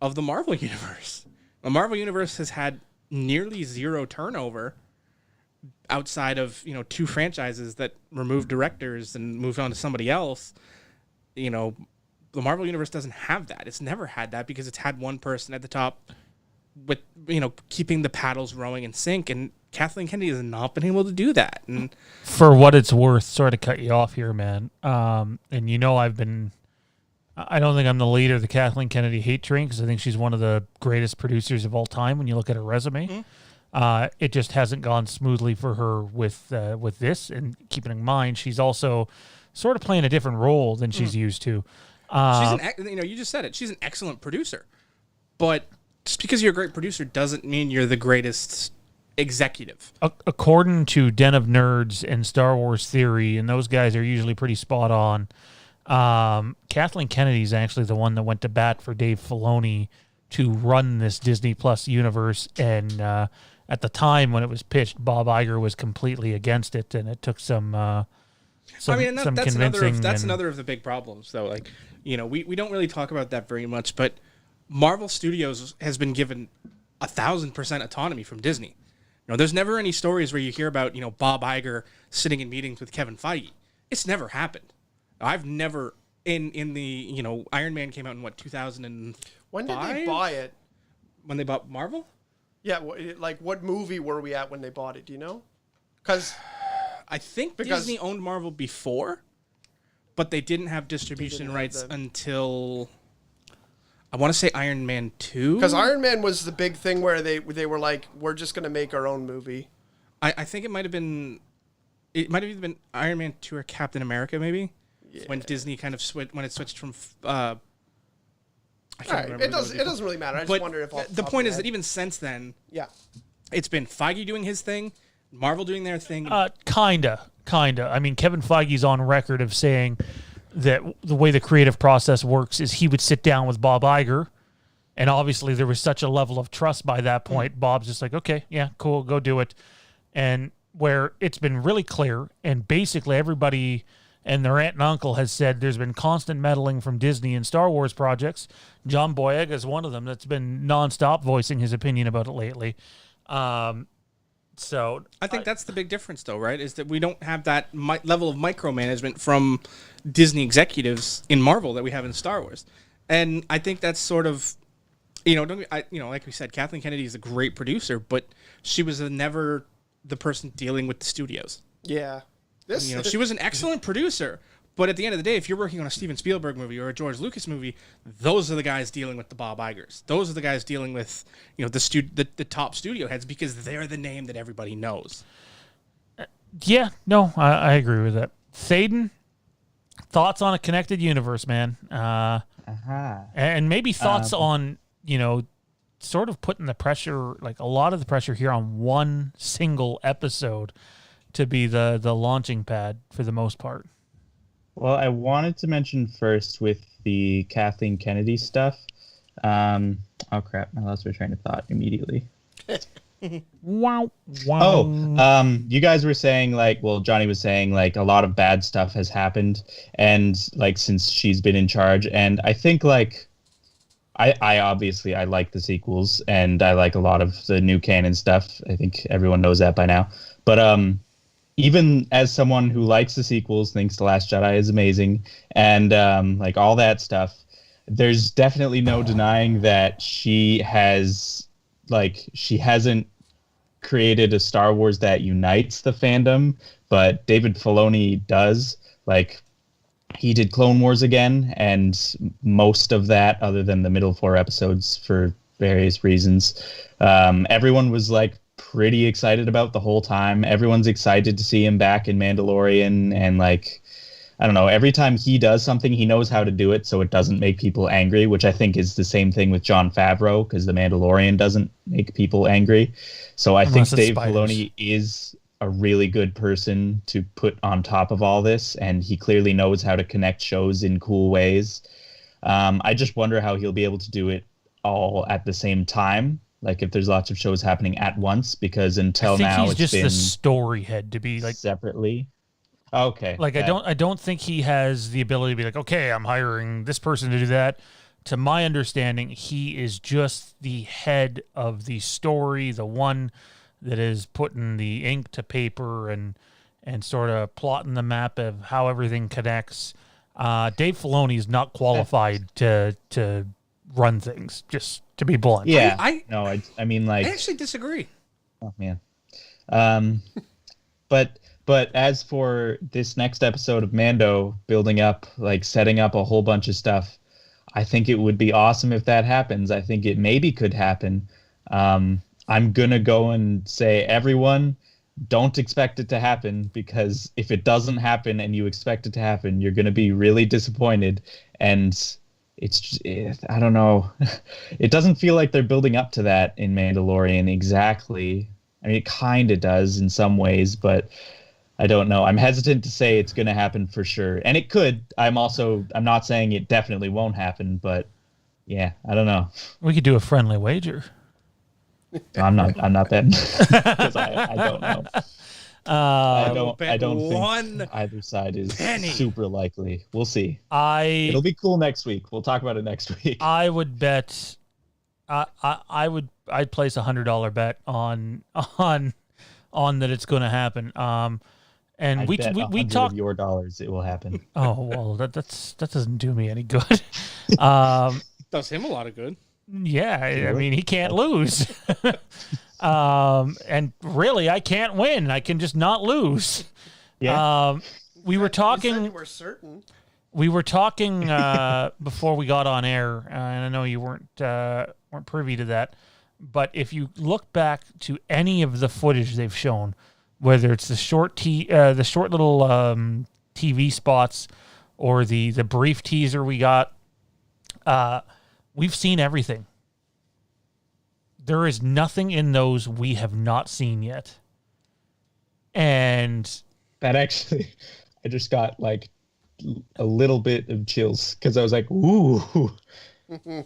of the Marvel universe. The Marvel universe has had nearly zero turnover outside of, you know, 2 franchises that removed directors and moved on to somebody else. You know, the Marvel universe doesn't have that. It's never had that because it's had one person at the top with, you know, keeping the paddles rowing in sync, and Kathleen Kennedy has not been able to do that. And for what it's worth, sorry to cut you off here, man. And you know, I don't think I'm the leader of the Kathleen Kennedy hate train because I think she's one of the greatest producers of all time when you look at her resume. Mm-hmm. It just hasn't gone smoothly for her with this. And keeping in mind, she's also sort of playing a different role than she's used to. You know, you just said it. She's an excellent producer. But just because you're a great producer doesn't mean you're the greatest executive. According to Den of Nerds and Star Wars Theory, and those guys are usually pretty spot on, Kathleen Kennedy is actually the one that went to bat for Dave Filoni to run this Disney Plus universe. And at the time when it was pitched, Bob Iger was completely against it, and it took some convincing. That's another of the big problems, though. Like, you know, we don't really talk about that very much, but Marvel Studios has been given 1,000% autonomy from Disney. You know, there's never any stories where you hear about, you know, Bob Iger sitting in meetings with Kevin Feige. It's never happened. I've never in the, you know, Iron Man came out in what, 2005? When did they buy it? When they bought Marvel? Yeah, like what movie were we at when they bought it? Do you know? Because I think Disney owned Marvel before, but they didn't have distribution rights until I want to say Iron Man 2. Because Iron Man was the big thing where they were like, we're just going to make our own movie. I think it might have either been Iron Man 2 or Captain America, maybe. Yeah. When Disney kind of switched from. I can't remember. It doesn't really matter. I just wonder if the point is that even since then, it's been Feige doing his thing, Marvel doing their thing. Kinda. I mean, Kevin Feige's on record of saying that the way the creative process works is he would sit down with Bob Iger, and obviously there was such a level of trust by that point. Bob's just like, okay, yeah, cool, go do it. And where it's been really clear, and basically everybody and their aunt and uncle has said there's been constant meddling from Disney in Star Wars projects. John Boyega is one of them that's been nonstop voicing his opinion about it lately. So I think that's the big difference, though, right? Is that we don't have that level of micromanagement from Disney executives in Marvel that we have in Star Wars, and I think that's sort of, you know, like we said, Kathleen Kennedy is a great producer, but she was never the person dealing with the studios. Yeah, she was an excellent producer, but at the end of the day, if you're working on a Steven Spielberg movie or a George Lucas movie, those are the guys dealing with the Bob Igers. Those are the guys dealing with, you know, the top studio heads, because they're the name that everybody knows. Yeah, no, I agree with that. Thaden, thoughts on a connected universe, man? And maybe thoughts on, you know, sort of putting the pressure, like a lot of the pressure here on one single episode to be the launching pad for the most part. Well, I wanted to mention first with the Kathleen Kennedy stuff. Oh crap! I lost my train of thought immediately. Wow. You guys were saying like, well, Johnny was saying like a lot of bad stuff has happened, and like since she's been in charge, and I think like, I obviously I like the sequels and I like a lot of the new canon stuff. I think everyone knows that by now. But even as someone who likes the sequels, thinks The Last Jedi is amazing, and like all that stuff, there's definitely no denying that she hasn't created a Star Wars that unites the fandom, but David Filoni does. Like, he did Clone Wars again, and most of that, other than the middle 4 episodes for various reasons, everyone was like pretty excited about the whole time. Everyone's excited to see him back in Mandalorian, and like, I don't know, every time he does something, he knows how to do it so it doesn't make people angry, which I think is the same thing with Jon Favreau, because The Mandalorian doesn't make people angry. So I think Dave Filoni is a really good person to put on top of all this, and he clearly knows how to connect shows in cool ways. I just wonder how he'll be able to do it all at the same time, like if there's lots of shows happening at once, because until now he's it's just been the story head to be like separately. Okay. Like I don't think he has the ability to be like, okay, I'm hiring this person to do that. To my understanding, he is just the head of the story, the one that is putting the ink to paper and sort of plotting the map of how everything connects. Dave Filoni is not qualified to run things, just to be blunt. Yeah. I mean, like, I actually disagree. Oh man. But as for this next episode of Mando building up, like setting up a whole bunch of stuff, I think it would be awesome if that happens. I think it maybe could happen. I'm going to go and say, everyone, don't expect it to happen, because if it doesn't happen and you expect it to happen, you're going to be really disappointed. And I don't know. It doesn't feel like they're building up to that in Mandalorian exactly. I mean, it kind of does in some ways, but I don't know. I'm hesitant to say it's going to happen for sure. And it could. I'm not saying it definitely won't happen, but yeah, I don't know. We could do a friendly wager. I'm not betting, because I don't know. I don't think either side is super likely. We'll see. It'll be cool next week. We'll talk about it next week. I would bet. I'd place $100 bet on that it's going to happen. And we talk your dollars, it will happen. Oh well, that doesn't do me any good. Does him a lot of good. Yeah, I mean, he can't lose. And really, I can't win. I can just not lose. Yeah. We were talking. You were certain. We were talking before we got on air, and I know you weren't privy to that. But if you look back to any of the footage they've shown, whether it's the short little TV spots or the brief teaser we got, we've seen everything. There is nothing in those we have not seen yet. And that actually, I just got like a little bit of chills, because I was like, ooh.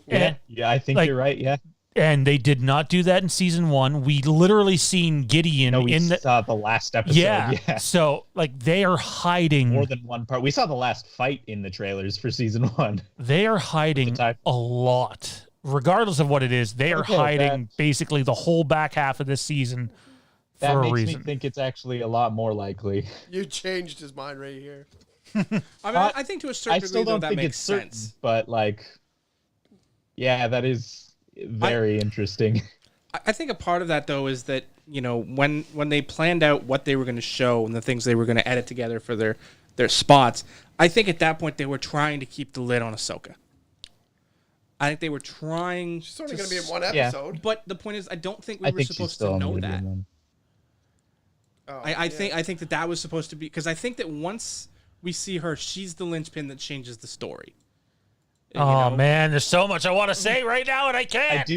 Yeah, I think you're right. Yeah. And they did not do that in season 1. We literally seen Gideon saw the last episode. Yeah. So like they are hiding more than one part. We saw the last fight in the trailers for season 1. They are hiding a lot. Regardless of what it is, they are hiding basically the whole back half of this season for a reason. That makes me think it's actually a lot more likely. You changed his mind right here. I mean, I think to a certain degree, though, that makes sense. Certain, but like, yeah, that is very interesting. I think a part of that, though, is that, you know, when they planned out what they were going to show and the things they were going to edit together for their spots, I think at that point they were trying to keep the lid on Ahsoka. I think they were trying. She's only going to be in one episode. Yeah. But the point is, I don't think we were supposed to know that. I think that was supposed to be, because I think that once we see her, she's the linchpin that changes the story. Man, there's so much I want to say right now, and I can't.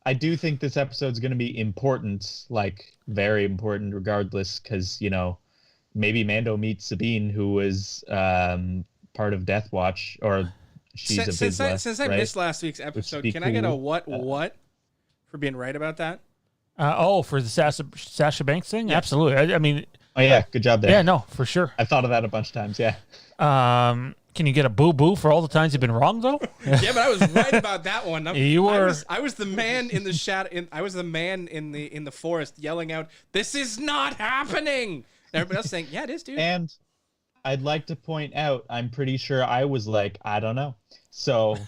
I do think this episode's going to be important, like very important, regardless, because maybe Mando meets Sabine, who was part of Death Watch, or she's a Vizsla, since I missed last week's episode, can I get a what for being right about that? For the Sasha Banks thing? Yeah. Absolutely. I mean... Oh, yeah. Good job there. Yeah, no, for sure. I've thought of that a bunch of times, yeah. Can you get a boo-boo for all the times you've been wrong, though? Yeah, but I was right about that one. You were... I was the man in the shadow. I was the man in the forest yelling out, "This is not happening!" And everybody else saying, "Yeah, it is, dude." And I'd like to point out, I'm pretty sure I was like, I don't know. So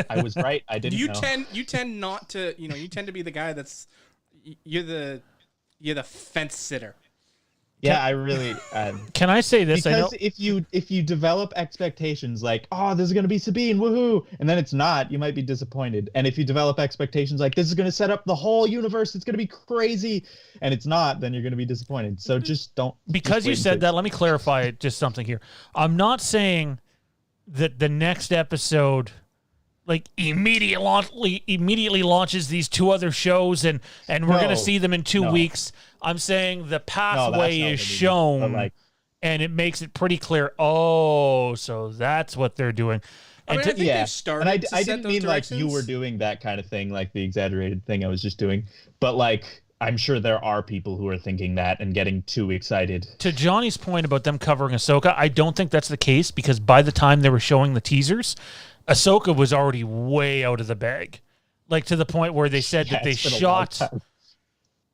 I was right. I didn't know. You tend not to, you tend to be the guy that's, you're the fence sitter. Yeah, I really. Can I say this? Because if you develop expectations like, oh, this is gonna be Sabine, woohoo, and then it's not, you might be disappointed. And if you develop expectations like this is gonna set up the whole universe, it's gonna be crazy, and it's not, then you're gonna be disappointed. So just don't. Because you said that, let me clarify just something here. I'm not saying that the next episode like immediately launches these two other shows and we're gonna see them in 2 weeks. I'm saying the pathway is shown, and it makes it pretty clear. Oh, so that's what they're doing. And I think they've started. And to I set didn't those mean directions. like you were doing that kind of thing, like the exaggerated thing I was just doing, but like I'm sure there are people who are thinking that and getting too excited. To Johnny's point about them covering Ahsoka, I don't think that's the case because by the time they were showing the teasers, Ahsoka was already way out of the bag, like to the point where they said that they shot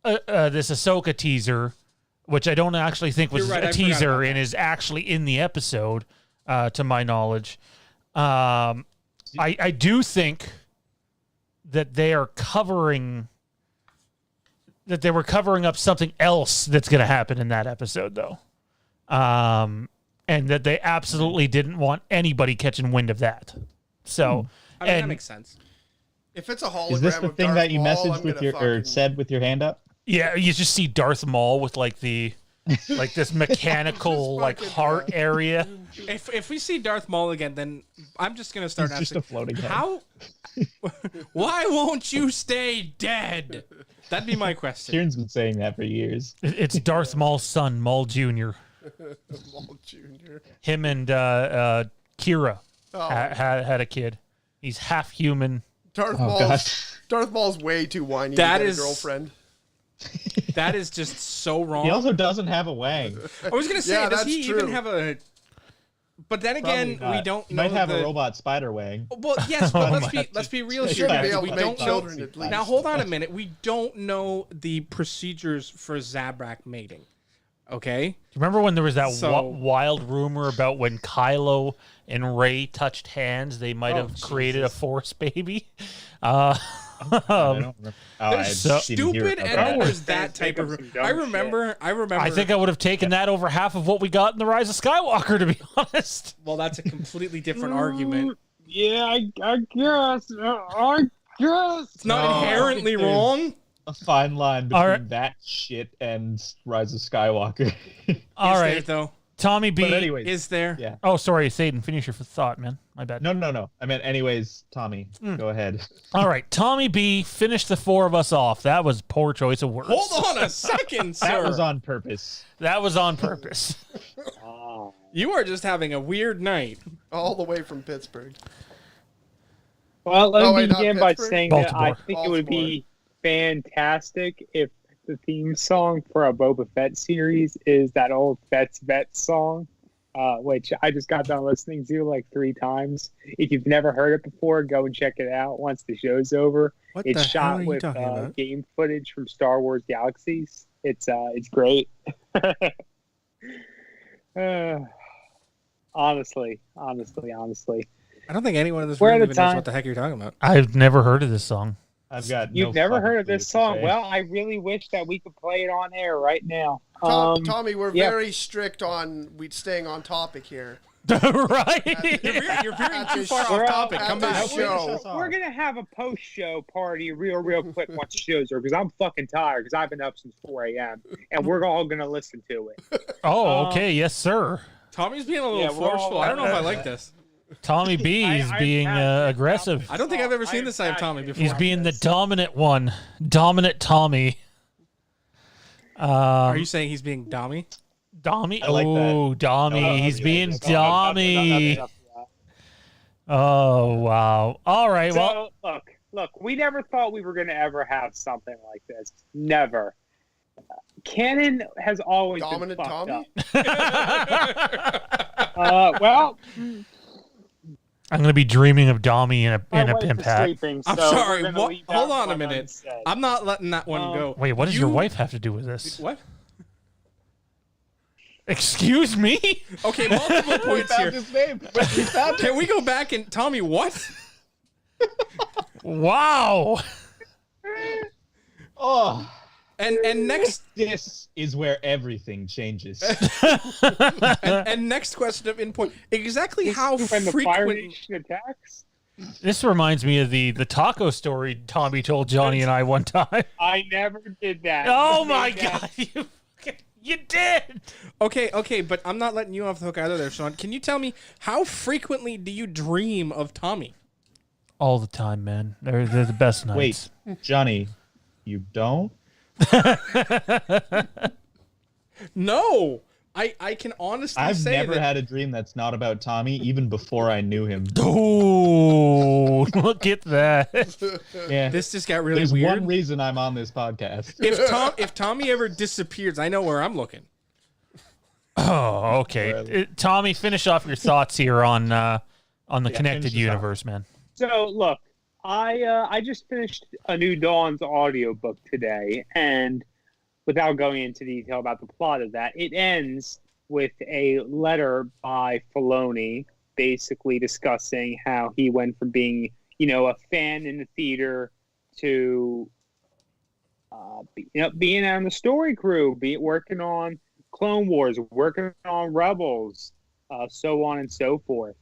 this Ahsoka teaser, which I don't actually think was a teaser and is actually in the episode, to my knowledge. I do think that they are covering up something else that's going to happen in that episode, though, and that they absolutely didn't want anybody catching wind of that. So, that makes sense. If it's a hologram, is this the thing that you messaged with or said with your hand up? Yeah, you just see Darth Maul with like this mechanical like heart area. If we see Darth Maul again, then I'm just gonna start asking, just a floating head. how? Why won't you stay dead? That'd be my question. Kieran's been saying that for years. It's Darth Maul's son, Maul Jr. Maul Jr. Him and Kira had a kid. He's half human. Darth Maul's way too whiny That to get is- a girlfriend. That is just so wrong. He also doesn't have a wang. I was gonna say, Yeah, does that's he true. even have a? But then again, Probably we don't He know. might have a robot spider wang. Well, yes, but let's be real Should here. be able We to don't make know. children at least. Now hold on a minute. We don't know the procedures for Zabrak mating. Okay. Remember when there was that So- wild rumor about when Kylo and Rey touched hands, they might have created a Force baby? I don't remember. There's stupid, and then there's that type of. I remember. I think I would have taken that over half of what we got in The Rise of Skywalker, to be honest. Well, that's a completely different argument. Yeah, I guess. It's not inherently wrong. A fine line between right. that shit and Rise of Skywalker. All Is right, there, though? Tommy B. But anyways, Is there? yeah. Oh, sorry, Satan. Finish your thought, man. My bad. No. I meant anyways, Tommy, go ahead. All right, Tommy B. Finished the four of us off. That was poor choice of words. Hold on a second, sir. That was on purpose. That was on purpose. You are just having a weird night. All the way from Pittsburgh. Well, let me not begin by Pittsburgh? saying that I Baltimore. think it would be fantastic if the theme song for a Boba Fett series is that old Fett's Vet song, which I just got done listening to like 3 times. If you've never heard it before, go and check it out once the show's over. What It's the hell are shot you with talking about? game footage from Star Wars Galaxies. It's great. Honestly. I don't think anyone in this We're room out of even knows time. what the heck you're talking about. I've never heard of this song. I've got. You've no never fucking heard of clue this what to song? say. Well, I really wish that we could play it on air right now. Tommy, we're yeah. very strict on staying on topic here. Right? You're veering too this far show- off topic. at Come this back. show. We're gonna have a post-show party real quick once the show's over because I'm fucking tired because I've been up since 4 a.m. and we're all gonna listen to it. Oh, okay. Yes, sir. Tommy's being a little Yeah, we're all- forceful. I don't know if I like this. Tommy B is I- being I- aggressive. I don't think I've ever seen this side of Tommy before. He's being the dominant one. Dominant Tommy. Are you saying he's being dommy? Dommy? I like that. Oh, Dommy. No, He's yeah, being just- Dommy. Oh, wow. All right. Well, So, look, look, we never thought we were going to ever have something like this. Never. Canon has always Dominant been fucked Tommy? up. Well, I'm going to be dreaming of Dommy in a wife pimp is hat. sleeping, I'm so sorry. we're gonna What? leave that Hold on a one minute. unsaid. I'm not letting that one go. Wait, what does your wife have to do with this? What? Excuse me? Okay, multiple points here. his name. Can we go back and Tommy? What? Wow. Oh, And next this is where everything changes. and next question of endpoint. Exactly how when the Fire frequent? Nation attacks? This reminds me of the taco story Tommy told Johnny and I one time. I never did that. Oh You my made that. God. You did. Okay, but I'm not letting you off the hook either there, Sean. Can you tell me how frequently do you dream of Tommy? All the time, man. They're the best nights. Wait, Johnny, you don't? No. I can honestly I've say never that had a dream that's not about Tommy, even before I knew him. Oh, look at that. Yeah, this just got really there's weird. one reason I'm on this podcast. If Tommy ever disappears, I know where I'm looking. Oh, okay. Tommy, finish off your thoughts here on the connected finish this universe, man. So look, I just finished a New Dawn's audiobook today, and without going into detail about the plot of that, it ends with a letter by Filoni basically discussing how he went from being, a fan in the theater to being on the story crew, working on Clone Wars, working on Rebels, so on and so forth.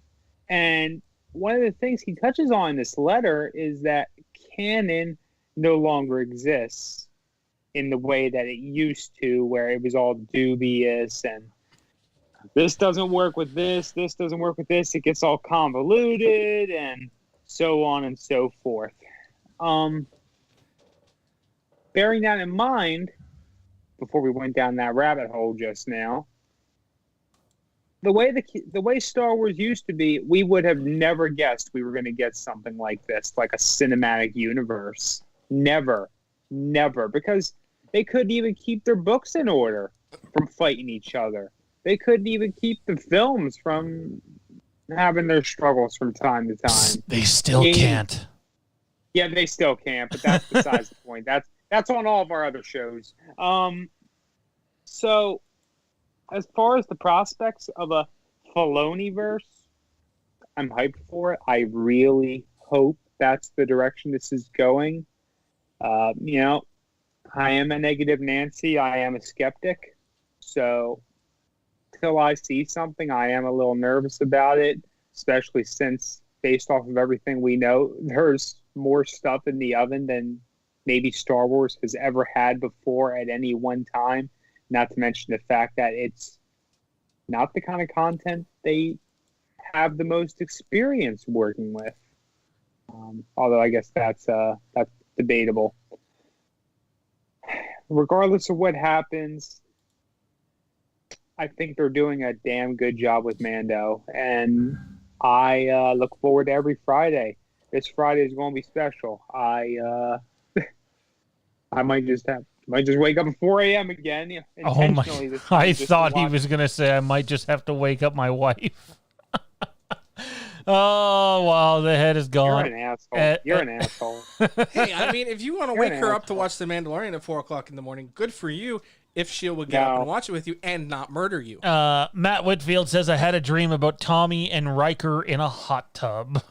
And one of the things he touches on in this letter is that canon no longer exists in the way that it used to, where it was all dubious and this doesn't work with this doesn't work with this, it gets all convoluted and so on and so forth. Bearing that in mind, before we went down that rabbit hole just now, the way Star Wars used to be, we would have never guessed we were going to get something like this, like a cinematic universe. Never, because they couldn't even keep their books in order from fighting each other. They couldn't even keep the films from having their struggles from time to time. They still can't. Yeah, they still can't, but that's besides the point. That's on all of our other shows. So, as far as the prospects of a Filoniverse, I'm hyped for it. I really hope that's the direction this is going. I am a negative Nancy. I am a skeptic. So, till I see something, I am a little nervous about it, especially since, based off of everything we know, there's more stuff in the oven than maybe Star Wars has ever had before at any one time. Not to mention the fact that it's not the kind of content they have the most experience working with. Although I guess that's debatable. Regardless of what happens, I think they're doing a damn good job with Mando, and I look forward to every Friday. This Friday is going to be special. I might just wake up at 4 a.m. again. Oh my! I thought he was gonna say I might just have to wake up my wife. Oh wow, the head is gone. You're an asshole. You're an asshole. Hey, I mean, if you want to wake her up to watch The Mandalorian at 4 o'clock in the morning, good for you. If she will get up and watch it with you and not murder you. Matt Whitfield says I had a dream about Tommy and Riker in a hot tub.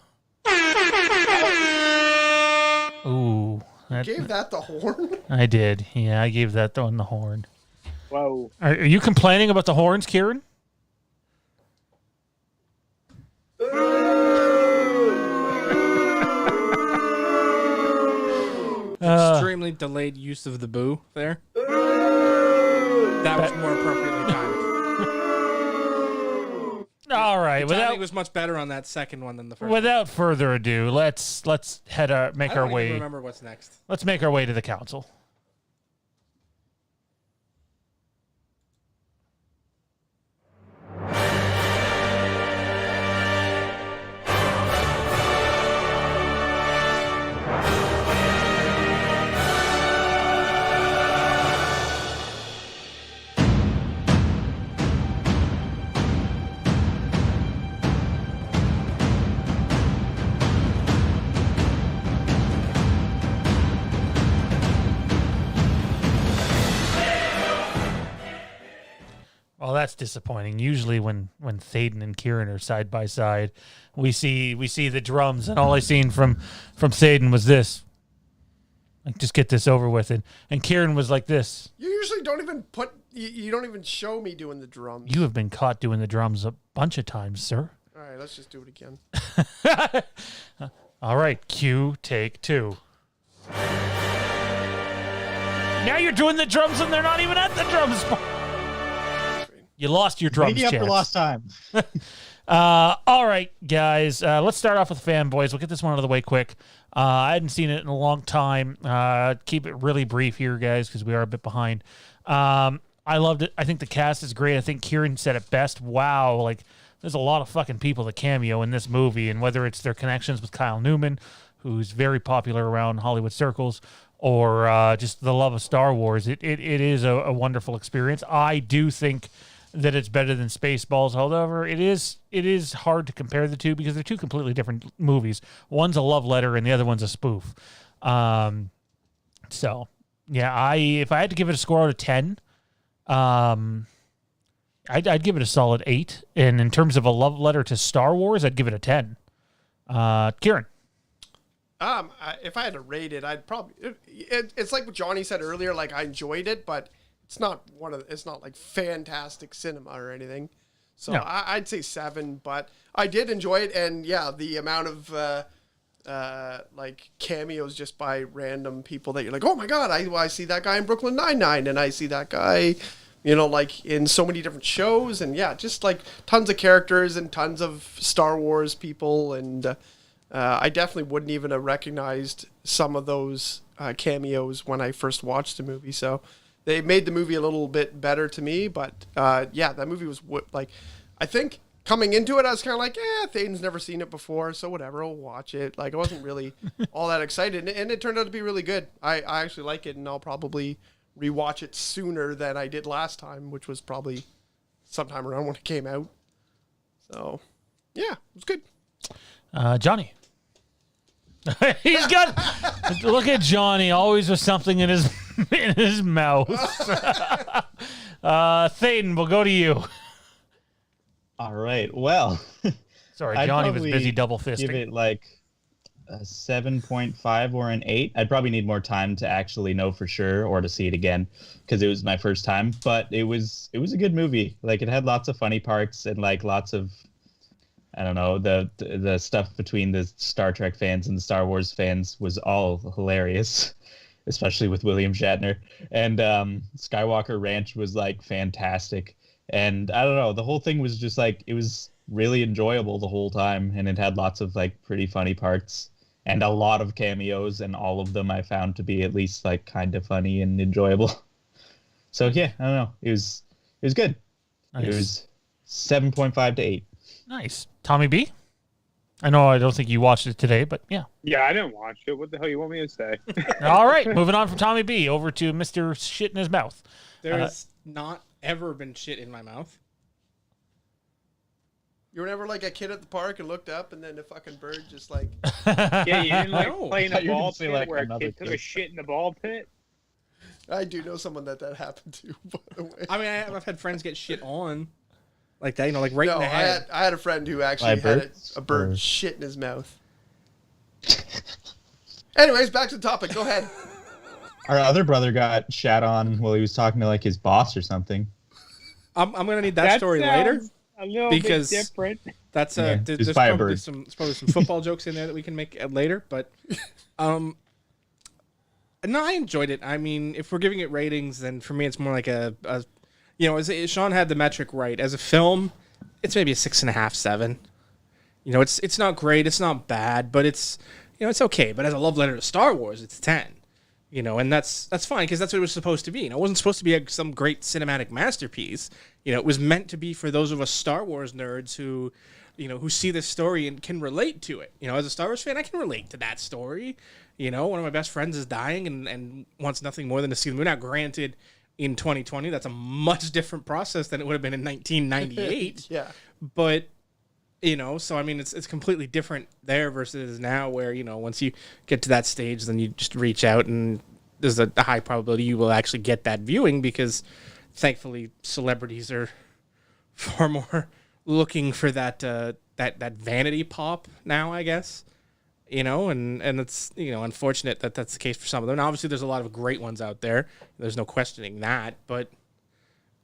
Ooh. Gave that the horn? I did. Yeah, I gave that one the horn. Whoa. Are you complaining about the horns, Kieran? Extremely delayed use of the boo there. That was more appropriately timed. All right. The timing was much better on that second one than the first. Without further ado, let's make I our don't way. even remember what's next. Let's make our way to the council. that's disappointing. Usually when Thaden and Kieran are side by side, we see the drums, and all I seen from Thaden was this. Like, just get this over with. And Kieran was like this. You usually don't even you don't even show me doing the drums. You have been caught doing the drums a bunch of times, sir. All right, let's just do it again. All right, cue, take 2. Now you're doing the drums and they're not even at the drums. You lost your drums Maybe chance. after lost time. All right, guys. Let's start off with Fanboys. We'll get this one out of the way quick. I hadn't seen it in a long time. Keep it really brief here, guys, because we are a bit behind. I loved it. I think the cast is great. I think Kieran said it best. Wow, like there's a lot of fucking people that cameo in this movie, and whether it's their connections with Kyle Newman, who's very popular around Hollywood circles, or just the love of Star Wars, it is a wonderful experience. I do think that it's better than Spaceballs. However, it is hard to compare the two because they're two completely different movies. One's a love letter and the other one's a spoof. So yeah, if I had to give it a score out of 10, I'd give it a solid 8. And in terms of a love letter to Star Wars, I'd give it a 10. Kieran. If I had to rate it, I'd probably. It's like what Johnny said earlier. Like, I enjoyed it, but it's not it's not like fantastic cinema or anything. So No. I'd say 7, but I did enjoy it, and yeah, the amount of like cameos just by random people that you're like, oh my god, I see that guy in Brooklyn Nine-Nine, and I see that guy, like in so many different shows, and yeah, just like tons of characters and tons of Star Wars people, and I definitely wouldn't even have recognized some of those cameos when I first watched the movie. So they made the movie a little bit better to me, but yeah, that movie was like, I think coming into it, I was kind of like, Thaden's never seen it before, so whatever, I'll watch it. Like, I wasn't really all that excited, and it turned out to be really good. I actually like it, and I'll probably rewatch it sooner than I did last time, which was probably sometime around when it came out. So, yeah, it was good. Johnny. He's got. Look at Johnny, always with something in his mouth. Thaden, we'll go to you. All right. Well, Sorry, I'd Johnny was probably busy double give fisting. it like a 7.5 or an 8. I'd probably need more time to actually know for sure or to see it again because it was my first time. But it was a good movie. Like, it had lots of funny parts and like lots of, I don't know, the stuff between the Star Trek fans and the Star Wars fans was all hilarious, especially with William Shatner. And Skywalker Ranch was like fantastic. And I don't know, the whole thing was just like, it was really enjoyable the whole time. And it had lots of like pretty funny parts and a lot of cameos, and all of them I found to be at least like kind of funny and enjoyable. So yeah, I don't know. It was good. Nice. It was 7.5 to 8. Nice. Tommy B? I know I don't think you watched it today, but yeah. Yeah, I didn't watch it. What the hell you want me to say? All right, moving on from Tommy B over to Mr. Shit in his mouth. There's not ever been shit in my mouth. You were never like a kid at the park and looked up, and then the fucking bird just like. Yeah, you didn't like No. play in I a thought you were ball gonna say, pit like, where a another kid took a kid. shit in the ball pit? I do know someone that happened to, by the way. I mean, I've had friends get shit on. Like that, like right No, in the head. I had a friend who actually By had birds, a bird or- shit in his mouth. Anyways, back to the topic. Go ahead. Our other brother got shat on while he was talking to like his boss or something. I'm gonna need that story later. sounds A little Because- bit different. That's Yeah, there's just by a probably bird. there's probably some football jokes in there that we can make later. But no, I enjoyed it. I mean, if we're giving it ratings, then for me it's more like a Sean had the metric right. As a film, it's maybe a 6.5, 7. It's not great, it's not bad, but it's it's okay. But as a love letter to Star Wars, it's a 10. And that's fine because that's what it was supposed to be. It wasn't supposed to be some great cinematic masterpiece. It was meant to be for those of us Star Wars nerds who see this story and can relate to it. As a Star Wars fan, I can relate to that story. One of my best friends is dying and wants nothing more than to see the movie. Now, granted, in 2020, that's a much different process than it would have been in 1998. Yeah. But so I mean, it's completely different there versus now, where once you get to that stage, then you just reach out, and there's a high probability you will actually get that viewing because, thankfully, celebrities are far more looking for that that vanity pop now, I guess. And it's, unfortunate that that's the case for some of them. And obviously, there's a lot of great ones out there. There's no questioning that. But,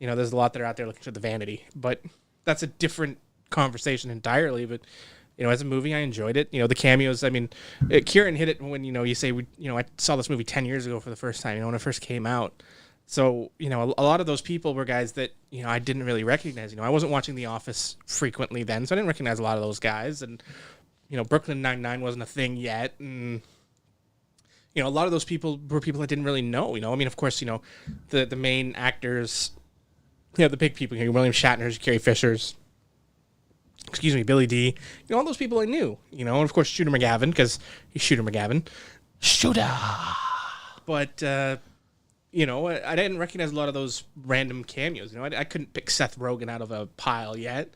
there's a lot that are out there looking for the vanity. But that's a different conversation entirely. But, as a movie, I enjoyed it. The cameos, I mean, Kieran hit it when, you say, I saw this movie 10 years ago for the first time, when it first came out. So, a lot of those people were guys that, I didn't really recognize. I wasn't watching The Office frequently then, so I didn't recognize a lot of those guys. And, Brooklyn Nine-Nine wasn't a thing yet. And, a lot of those people were people I didn't really know. I mean, of course, the main actors, the big people, William Shatner's, Carrie Fisher's, Billy D. All those people I knew. And, of course, Shooter McGavin, because he's Shooter McGavin. Shooter! But, I didn't recognize a lot of those random cameos. I couldn't pick Seth Rogen out of a pile yet.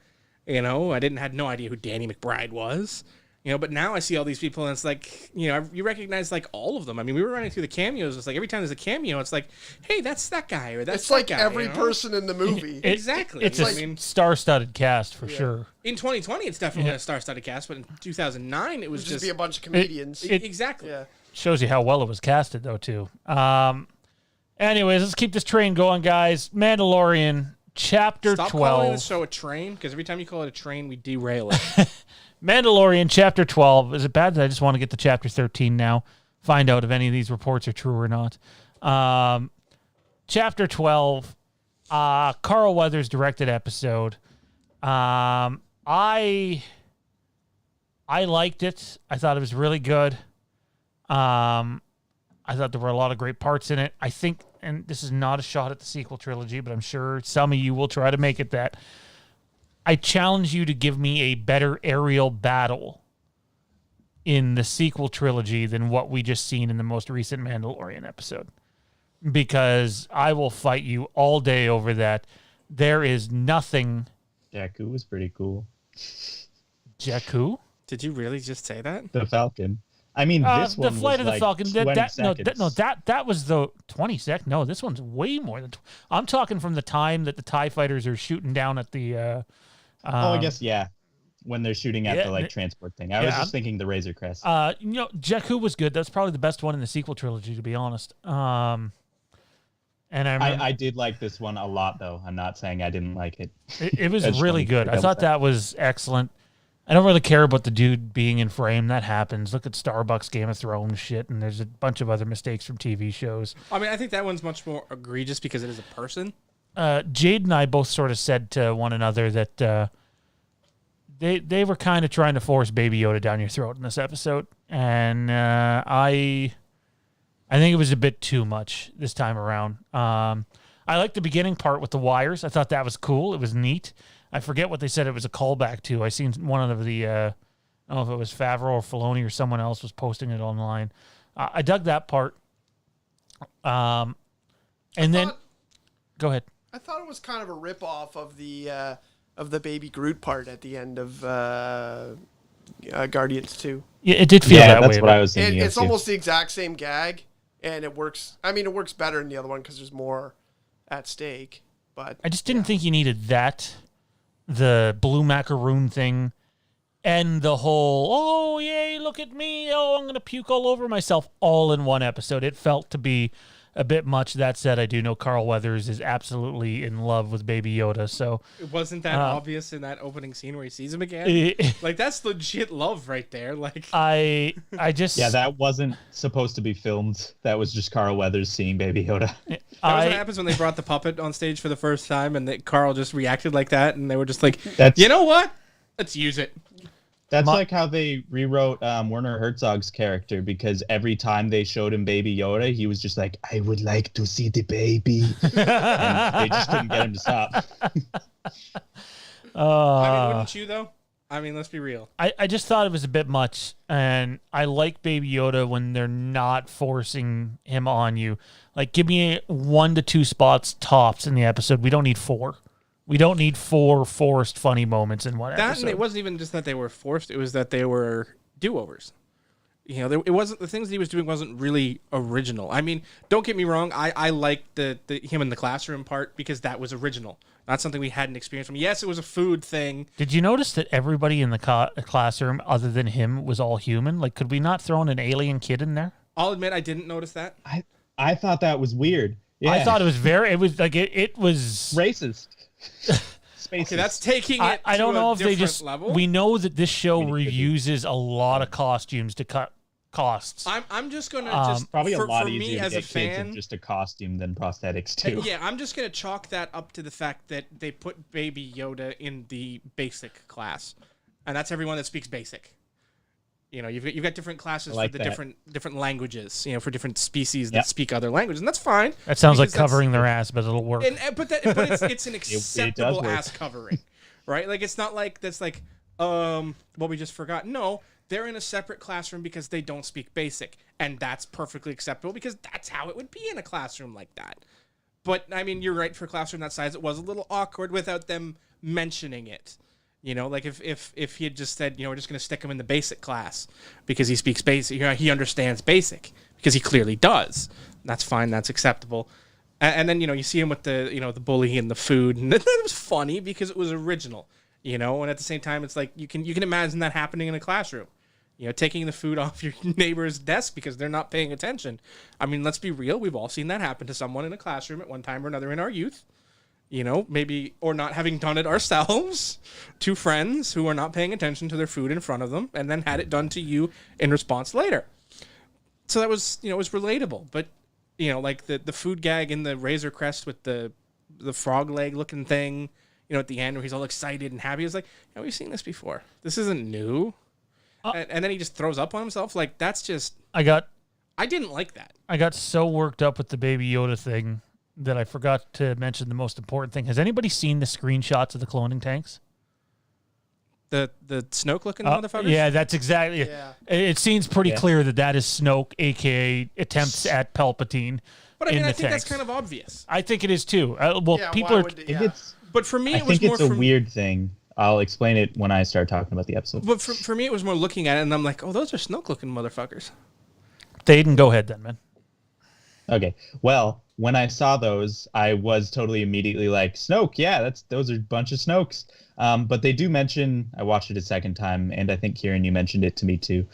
I had no idea who Danny McBride was. But now I see all these people, and it's like, you recognize, like, all of them. I mean, we were running through the cameos. It's like every time there's a cameo, it's like, hey, that's that guy, or that's that guy. It's like every person in the movie. Exactly. It's a star-studded cast for sure. In 2020, it's definitely a star-studded cast, but in 2009, it was just be a bunch of comedians. Exactly. Yeah. Shows you how well it was casted, though, too. Anyways, let's keep this train going, guys. Mandalorian Chapter 12. Stop calling this show a train, because every time you call it a train, we derail it. Mandalorian Chapter 12. Is it bad that I just want to get to Chapter 13 now? Find out if any of these reports are true or not. Chapter 12. Carl Weathers directed episode. I liked it. I thought it was really good. I thought there were a lot of great parts in it. I think, and this is not a shot at the sequel trilogy, but I'm sure some of you will try to make it that. I challenge you to give me a better aerial battle in the sequel trilogy than what we just seen in the most recent Mandalorian episode. Because I will fight you all day over that. There is nothing. Jakku was pretty cool. Jakku? Did you really just say that? The Falcon. I mean, this one the flight was of the like Falcon. 20 seconds. That was the 20 seconds. No, this one's way more than. I'm talking from the time that the TIE fighters are shooting down at the. I guess yeah, when they're shooting at the transport thing. I was just thinking the Razor Crest. Jakku was good. That's probably the best one in the sequel trilogy, to be honest. And I did like this one a lot, though. I'm not saying I didn't like it. It was really good. I thought that was excellent. I don't really care about the dude being in frame. That happens. Look at Starbucks, Game of Thrones shit, and there's a bunch of other mistakes from TV shows. I mean, I think that one's much more egregious because it is a person. Jade and I both sort of said to one another that they were kind of trying to force Baby Yoda down your throat in this episode, and I think it was a bit too much this time around. I liked the beginning part with the wires. I thought that was cool. It was neat. I forget what they said it was a callback to. I seen one of the, I don't know if it was Favreau or Filoni or someone else was posting it online. I dug that part. And then, go ahead. I thought it was kind of a ripoff of the Baby Groot part at the end of Guardians 2. Yeah, it did feel that way. That's what I was thinking. It's almost the exact same gag, and it works. I mean, it works better in the other one because there's more at stake. But I just didn't think you needed that. The blue macaroon thing and the whole, oh, yay, look at me. Oh, I'm going to puke all over myself all in one episode. It felt to be a bit much. That said, I do know Carl Weathers is absolutely in love with Baby Yoda. So it wasn't that obvious in that opening scene where he sees him again. Like, that's legit love right there. Like, I just that wasn't supposed to be filmed. That was just Carl Weathers seeing Baby Yoda. That was what happens when they brought the puppet on stage for the first time, and Carl just reacted like that, and they were just like, you know what? Let's use it. That's like how they rewrote Werner Herzog's character, because every time they showed him Baby Yoda, he was just like, I would like to see the baby. And they just couldn't get him to stop. I mean, wouldn't you, though? I mean, let's be real. I just thought it was a bit much, and I like Baby Yoda when they're not forcing him on you. Like, give me 1 to 2 spots tops in the episode. We don't need 4. We don't need 4 forced funny moments in one episode. And it wasn't even just that they were forced. It was that they were do-overs. You know, it wasn't, the things that he was doing wasn't really original. I mean, don't get me wrong. I liked the him in the classroom part because that was original. Not something we hadn't experienced from. Yes, it was a food thing. Did you notice that everybody in the classroom, other than him, was all human? Like, could we not throw in an alien kid in there? I'll admit I didn't notice that. I thought that was weird. Yeah. I thought it was it was racist. Okay, that's taking it. I don't to know a if they just. level. We know that this show reuses a lot of costumes to cut costs. I'm just gonna probably a lot for easier me to as get a fan, kids in just a costume than prosthetics too. Yeah, I'm just gonna chalk that up to the fact that they put Baby Yoda in the basic class, and that's everyone that speaks basic. You know, you've got different classes like for the that. different languages. You know, for different species that speak other languages, and that's fine. That sounds like because that's- covering their ass, but it'll work. But it's an acceptable work. ass covering, right? Like it's not like that's like well, we just forgot. No, they're in a separate classroom because they don't speak basic, and that's perfectly acceptable because that's how it would be in a classroom like that. But I mean, you're right, for a classroom that size, it was a little awkward without them mentioning it. You know, like if he had just said, you know, we're just going to stick him in the basic class because he speaks basic, you know, he understands basic because he clearly does. That's fine. That's acceptable. And then, you know, you see him with the, you know, the bully and the food, and that was funny because it was original, you know, and at the same time, it's like you can imagine that happening in a classroom, you know, taking the food off your neighbor's desk because they're not paying attention. I mean, let's be real. We've all seen that happen to someone in a classroom at one time or another in our youth. You know, maybe, or not having done it ourselves, to friends who are not paying attention to their food in front of them, and then had it done to you in response later. So that was, you know, it was relatable. But, you know, like the food gag in the Razor Crest with the frog leg looking thing, you know, at the end where he's all excited and happy. It's like, you know, we've seen this before. This isn't new. And then he just throws up on himself. Like, that's just, I didn't like that. I got so worked up with the Baby Yoda thing that I forgot to mention the most important thing. Has anybody seen the screenshots of the cloning tanks? The Snoke looking motherfuckers? Yeah, that's exactly it. Yeah. It seems pretty clear that is Snoke, a.k.a. attempts at Palpatine. But I mean, in I the think tanks. that's kind of obvious. I think it is too. People why are. would- I think But for me, I it was think more it's a from, weird thing. I'll explain it when I start talking about the episode. But for me, it was more looking at it, and I'm like, oh, those are Snoke looking motherfuckers. Thayden, go ahead then, man. Okay. Well, when I saw those, I was totally immediately like, Snoke, yeah, those are a bunch of Snokes. But they do mention, I watched it a second time, and I think, Kieran, you mentioned it to me too.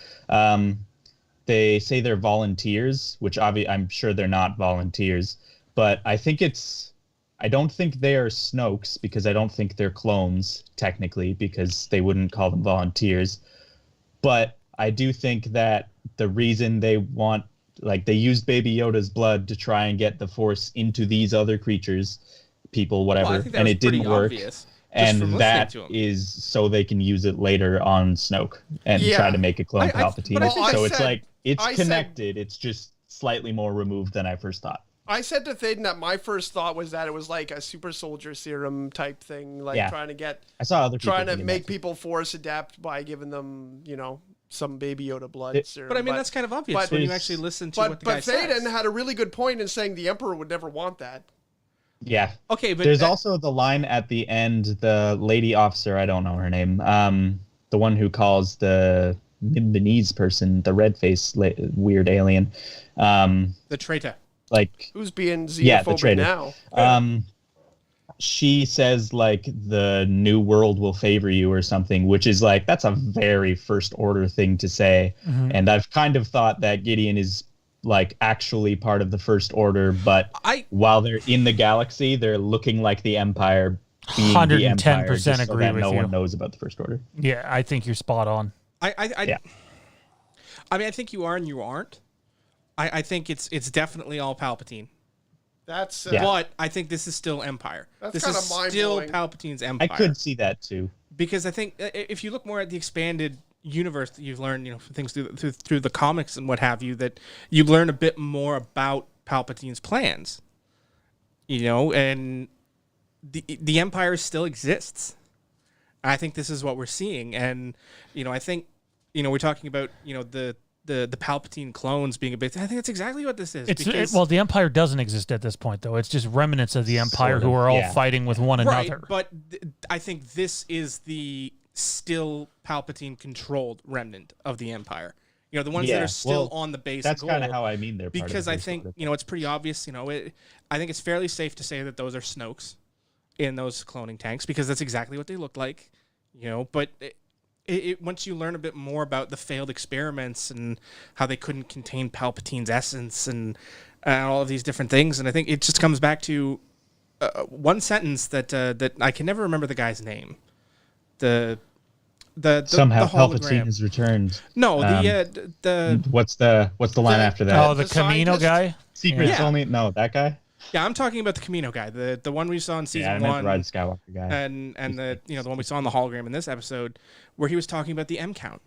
They say they're volunteers, which I'm sure they're not volunteers, but I don't think they are Snokes because I don't think they're clones, technically, because they wouldn't call them volunteers. But I do think that the reason they want, like, they used Baby Yoda's blood to try and get the Force into these other creatures, people, whatever, Well, and it didn't work. And that to him. is so they can use it later on Snoke and Yeah. try to make a clone Palpatine. but I think- So I it's said- like, it's I said- connected. It's just slightly more removed than I first thought. I said to Thaden that my first thought was that it was like a super soldier serum type thing, like Yeah. trying to get, I saw other people trying to thinking make that. people Force adapt by giving them, you know, some Baby Yoda blood serum. But I mean, that's kind of obvious but- when you actually listen to what the guy But Thaden says. had a really good point in saying the Emperor would never want that. Yeah. Okay, but There's also the line at the end, the lady officer, I don't know her name, the one who calls the Mimbinese person, the red face weird alien. the traitor. Like, Who's being Yeah, the xenophobic traitor. now? she says, like, the new world will favor you or something, which is like, that's a very first order thing to say. And I've kind of thought that Gideon is, like, actually part of the First Order, but while they're in the galaxy, they're looking like the Empire, being 110% the Empire, just so agree that with no you. one knows about the First Order. Yeah, I think you're spot on. I mean, I think you are and you aren't. I think it's definitely all Palpatine. That's Yeah. But I think this is still Empire. That's This kinda is still mind-blowing. Palpatine's I Empire. could see that too. Because I think if you look more at the expanded universe that you've learned, you know, from things through the comics and what have you, that you learn a bit more about Palpatine's plans. You know, and the Empire still exists. I think this is what we're seeing, and you know, I think, you know, we're talking about, you know, the Palpatine clones being a big thing. I think that's exactly what this is. Well, the Empire doesn't exist at this point, though. It's just remnants of the Empire Sort who of, are all yeah. fighting with one right, another. but I think this is the still Palpatine controlled remnant of the Empire. You know, the ones that are still on the base. That's goal. kind of how I mean they're part Because of I the think, sort of- you know, it's pretty obvious, you know, I think it's fairly safe to say that those are Snokes in those cloning tanks, because that's exactly what they look like, you know, but once you learn a bit more about the failed experiments and how they couldn't contain Palpatine's essence and all of these different things, and I think it just comes back to one sentence that I can never remember the guy's name. Somehow the hologram. Palpatine has returned. No, What's the line after that? Oh, the Camino scientist? guy? Secrets Yeah. only. No, that guy. yeah, I'm talking about the Camino guy, the one we saw in Yeah, I season meant one. the Rise of Skywalker guy. and the the one we saw in the hologram in this episode, where he was talking about the M count.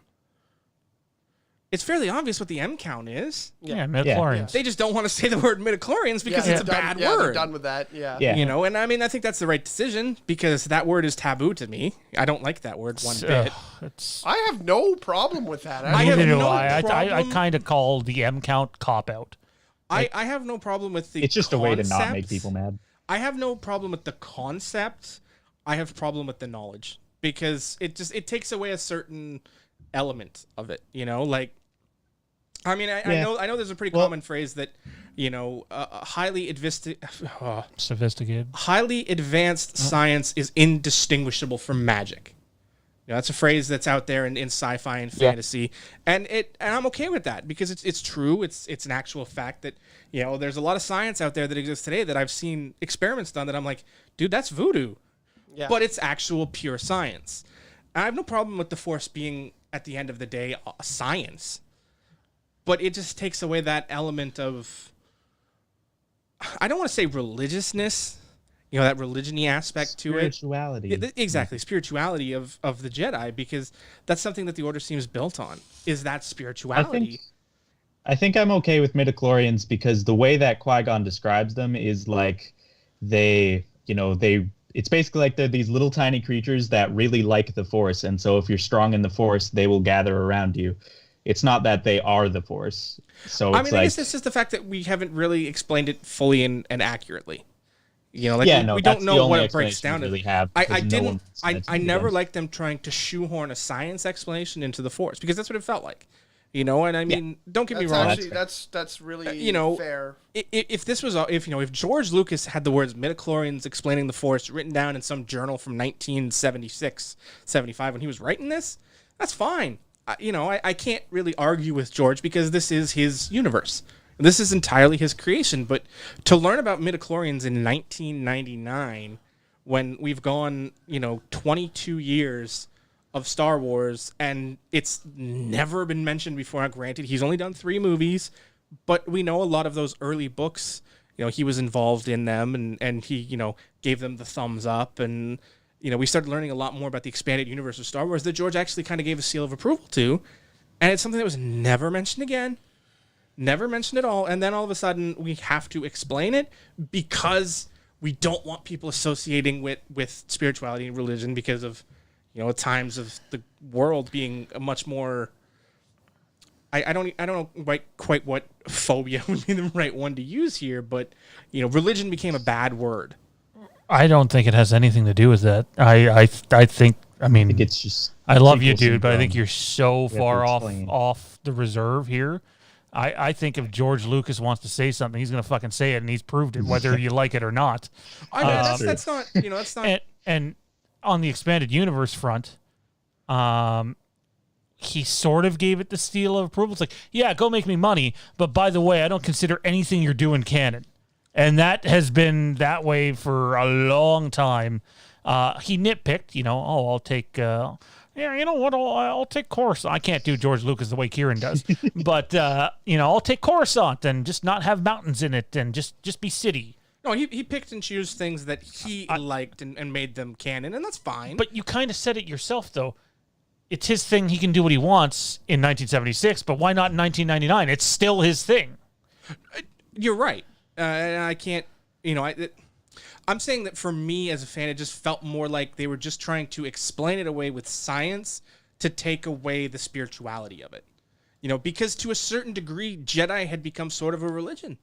It's fairly obvious what the M count is. Yeah, midichlorians. They just don't want to say the word midichlorians because it's a bad They're word. done with that. Yeah. Yeah. You know, and I mean, I think that's the right decision because that word is taboo to me. I don't like that word one bit. It's I have no problem with that. I have neither do no I. I problem- kind of call the M count cop out. I have no problem with the It's just a way to not make concept. people mad. I have no problem with the concept. I have problem with the knowledge because it takes away a certain element of it. You know, like I mean, I know there's a pretty common phrase that you know highly Sophisticated. advanced science is indistinguishable from magic. You know, that's a phrase that's out there in sci-fi and fantasy, and I'm okay with that because it's true. It's an actual fact that you know there's a lot of science out there that exists today that I've seen experiments done that I'm like, dude, that's voodoo, but it's actual pure science. I have no problem with the Force being at the end of the day science, but it just takes away that element of I don't want to say religiousness. You know, that religion-y aspect to it. Spirituality. Exactly, spirituality of the Jedi, because that's something that the Order seems built on, is that spirituality. I think I'm okay with midichlorians because the way that Qui-Gon describes them is like it's basically like they're these little tiny creatures that really like the Force, and so if you're strong in the Force, they will gather around you. It's not that they are the Force. So it's I guess it's just the fact that we haven't really explained it fully and accurately. You know, like we don't know what it breaks down to. Really I never liked them trying to shoehorn a science explanation into the Force because that's what it felt like. You know, and I mean, don't get me wrong. Actually, that's really fair. If George Lucas had the words midichlorians explaining the Force written down in some journal from 1976, 75 when he was writing this, that's fine. I can't really argue with George because this is his universe. This is entirely his creation, but to learn about midichlorians in 1999, when we've gone, 22 years of Star Wars, and it's never been mentioned before. Now, granted, he's only done 3 movies, but we know a lot of those early books, he was involved in them, and he, gave them the thumbs up, and, we started learning a lot more about the expanded universe of Star Wars that George actually kind of gave a seal of approval to, and it's something that was never mentioned again. Never mentioned at all, and then all of a sudden we have to explain it because we don't want people associating with spirituality and religion because of, at times of the world being a much more. I don't know quite what phobia would be the right one to use here, but religion became a bad word. I don't think it has anything to do with that. I think. I mean, think it's just. I love you, people dude, but I think syndrome. you're so to far explain. off the reserve here. I think if George Lucas wants to say something, he's going to fucking say it, and he's proved it, whether you like it or not. I mean, that's not. That's not. And on the expanded universe front, he sort of gave it the seal of approval. It's like, yeah, go make me money, but by the way, I don't consider anything you're doing canon. And that has been that way for a long time. He nitpicked, I'll take... you know what? I'll take Coruscant. I can't do George Lucas the way Kieran does, but I'll take Coruscant and just not have mountains in it and just be city. No, he picked and chose things that he liked and made them canon, and that's fine. But you kind of said it yourself, though. It's his thing. He can do what he wants in 1976, but why not in 1999? It's still his thing. You're right. And I can't. I'm saying that for me as a fan, it just felt more like they were just trying to explain it away with science to take away the spirituality of it. Because to a certain degree, Jedi had become sort of a religion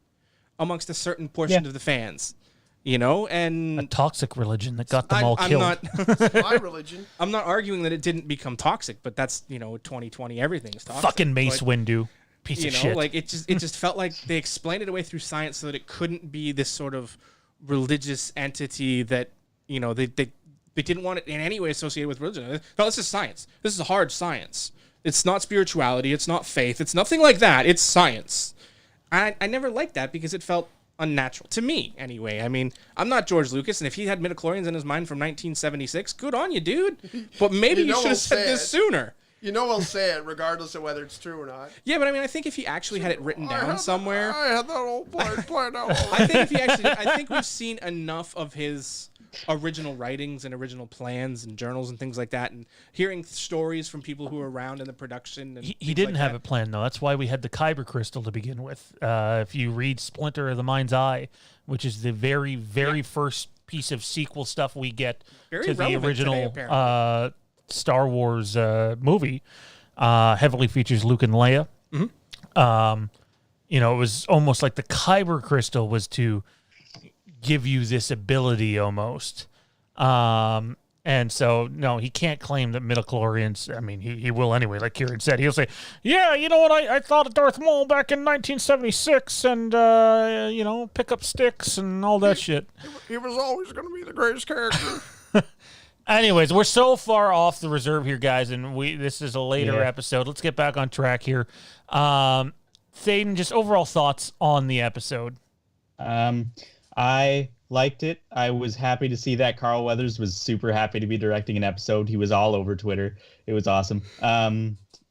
amongst a certain portion of the fans. you know, A and toxic religion that got them all killed. My religion. I'm not arguing that it didn't become toxic, but that's, 2020, everything's toxic. Fucking Mace But, Windu. Piece of shit. like it just felt like they explained it away through science so that it couldn't be this sort of religious entity that, they didn't want it in any way associated with religion. No, this is science. This is hard science. It's not spirituality. It's not faith. It's nothing like that. It's science. I never liked that because it felt unnatural to me anyway. I mean, I'm not George Lucas, and if he had midichlorians in his mind from 1976, good on you, dude. But maybe you should have said this sooner. We'll say it regardless of whether it's true or not. Yeah, but I mean, I think if he actually had it written down somewhere, I had that whole plan out. I think we've seen enough of his original writings and original plans and journals and things like that, and hearing stories from people who were around in the production. And he didn't have it planned, though. That's why we had the Kyber crystal to begin with. If you read Splinter of the Mind's Eye, which is the very, very first piece of sequel stuff we get to the original Star Wars movie, heavily features Luke and Leia. Mm-hmm. It was almost like the Kyber crystal was to give you this ability almost. And so, no, he can't claim that midichlorians, I mean, he will anyway, like Kieran said. He'll say, yeah, you know what, I thought of Darth Maul back in 1976 and, pick up sticks and all that shit. He was always going to be the greatest character. Anyways, we're so far off the reserve here, guys, and this is a later episode. Let's get back on track here. Thaden, just overall thoughts on the episode. I liked it. I was happy to see that Carl Weathers was super happy to be directing an episode. He was all over Twitter. It was awesome.